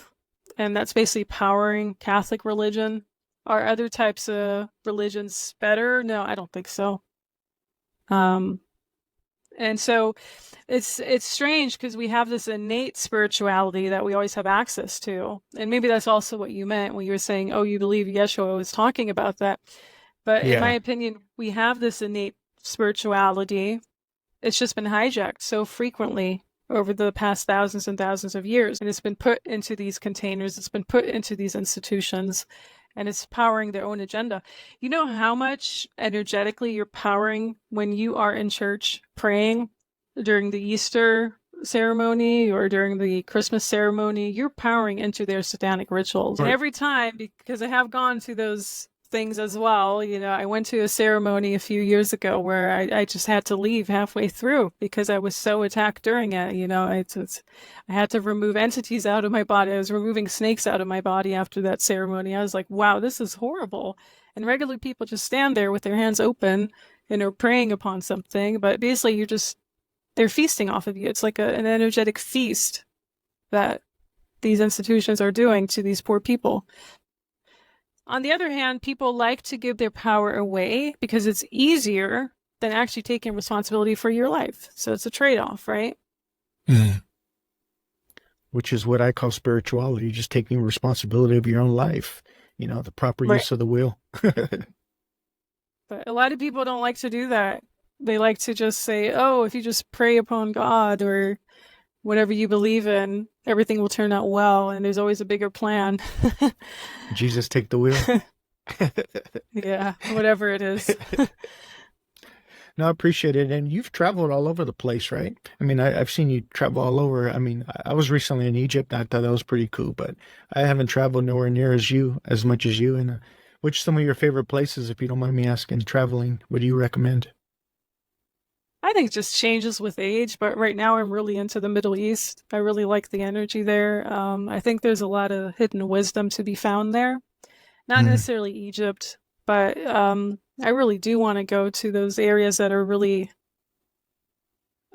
and that's basically powering Catholic religion. Are other types of religions better? No, I don't think so. And so it's strange because we have this innate spirituality that we always have access to. And maybe that's also what you meant when you were saying, oh, you believe Yeshua was talking about that. But in my opinion, we have this innate spirituality. It's just been hijacked so frequently over the past thousands and thousands of years. And it's been put into these containers. It's been put into these institutions. And it's powering their own agenda. You know how much energetically you're powering when you are in church praying during the Easter ceremony or during the Christmas ceremony? You're powering into their satanic rituals. Right. And every time, because I have gone to those things as well, I went to a ceremony a few years ago where I just had to leave halfway through because I was so attacked during it. I had to remove entities out of my body. I was removing snakes out of my body after that ceremony. I was like, wow, this is horrible. And regular people just stand there with their hands open and are praying upon something, but basically they're feasting off of you. It's like an energetic feast that these institutions are doing to these poor people. On the other hand, people like to give their power away because it's easier than actually taking responsibility for your life. So it's a trade-off, right? Mm. Which is what I call spirituality, just taking responsibility of your own life, the proper use of the will. But a lot of people don't like to do that. They like to just say, oh, if you just pray upon God or whatever you believe in, everything will turn out well, and there's always a bigger plan. Jesus, take the wheel. Yeah, whatever it is. No, I appreciate it. And you've traveled all over the place, right? I mean, I've seen you travel all over. I mean, I was recently in Egypt. I thought that was pretty cool, but I haven't traveled nowhere near as much as you. And which some of your favorite places, if you don't mind me asking, traveling, what do you recommend? I think it just changes with age, but right now I'm really into the Middle East. I really like the energy there. I think there's a lot of hidden wisdom to be found there. Not necessarily Egypt, but I really do want to go to those areas that are really,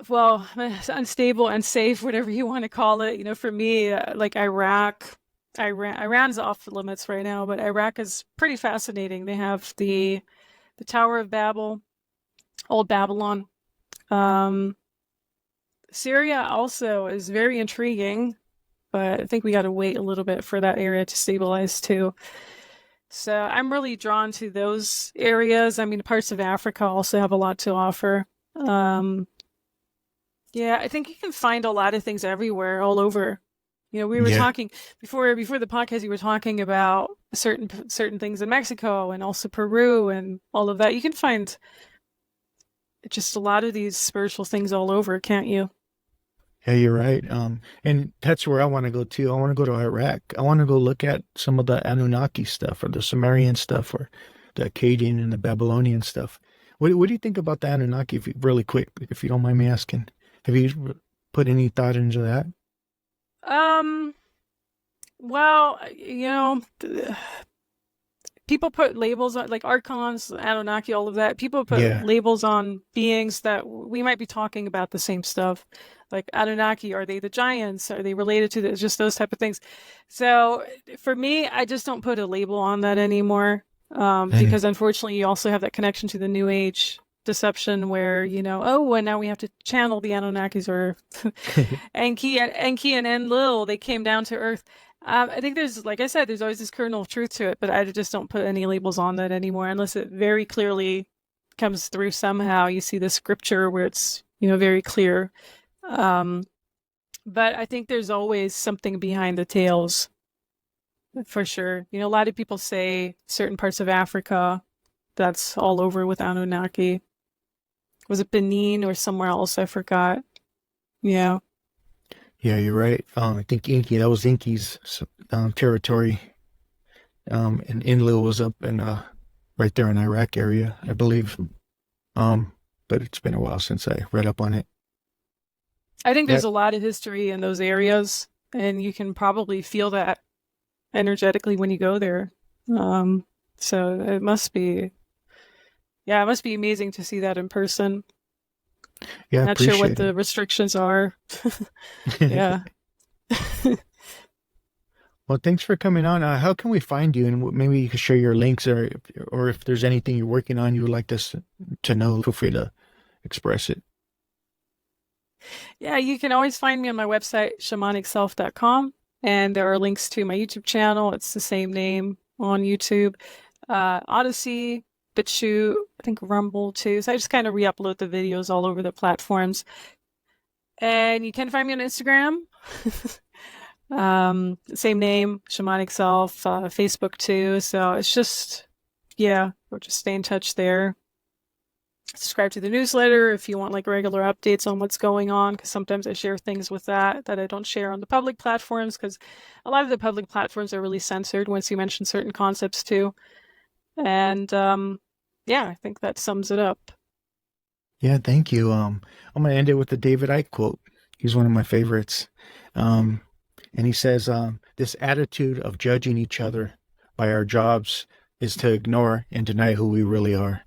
well, unstable, unsafe, whatever you want to call it. For me, like Iraq. Iran's off the limits right now, but Iraq is pretty fascinating. They have the Tower of Babel, Old Babylon. Syria also is very intriguing, but I think we got to wait a little bit for that area to stabilize too. So I'm really drawn to those areas. I mean, parts of Africa also have a lot to offer. Yeah, I think you can find a lot of things everywhere, all over. We were talking before the podcast. You were talking about certain things in Mexico and also Peru and all of that. You can find just a lot of these spiritual things all over, can't you? Yeah, you're right. And that's where I want to go too. I want to go to Iraq. I want to go look at some of the Anunnaki stuff or the Sumerian stuff or the Akkadian and the Babylonian stuff. What do you think about the Anunnaki? Really quick, if you don't mind me asking, have you put any thought into that? Um, well, people put labels on, like archons, Anunnaki, all of that. People put Yeah. labels on beings that we might be talking about the same stuff. Like Anunnaki, are they the giants? Are they related to just those type of things? So for me, I just don't put a label on that anymore. Because unfortunately, you also have that connection to the New Age deception where, oh, and now we have to channel the Anunnakis or Enki and Enlil, they came down to Earth. I think there's, like I said, there's always this kernel of truth to it, but I just don't put any labels on that anymore unless it very clearly comes through somehow. You see the scripture where it's, very clear. But I think there's always something behind the tales, for sure. A lot of people say certain parts of Africa, that's all over with Anunnaki. Was it Benin or somewhere else? I forgot. Yeah. Yeah, you're right. I think that was Inky's territory. And Enlil was up in right there in Iraq area, I believe. But it's been a while since I read up on it. I think there's a lot of history in those areas, and you can probably feel that energetically when you go there. So it must be amazing to see that in person. Yeah, Not sure what the restrictions are. Yeah. Well, thanks for coming on. How can we find you? And maybe you could share your links, or if there's anything you're working on you would like us to know, feel free to express it. Yeah, you can always find me on my website, shamanic.self.com. And there are links to my YouTube channel. It's the same name on YouTube. Odyssey, BitChute, I think Rumble too. So I just kind of re-upload the videos all over the platforms. And you can find me on Instagram. Same name, Shamanic Self, Facebook too. So it's just, we'll just stay in touch there. Subscribe to the newsletter if you want like regular updates on what's going on, because sometimes I share things with that I don't share on the public platforms, because a lot of the public platforms are really censored once you mention certain concepts too. And I think that sums it up. Yeah, thank you. I'm gonna end it with the David Icke quote. He's one of my favorites. And he says, this attitude of judging each other by our jobs is to ignore and deny who we really are.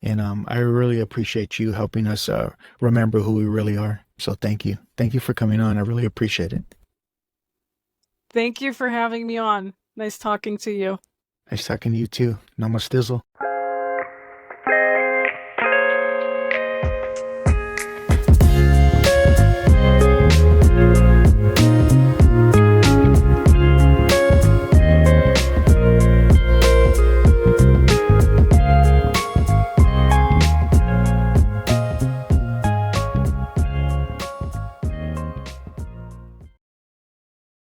And I really appreciate you helping us remember who we really are. So thank you. Thank you for coming on. I really appreciate it. Thank you for having me on. Nice talking to you. Nice talking to you too. Namastizzle.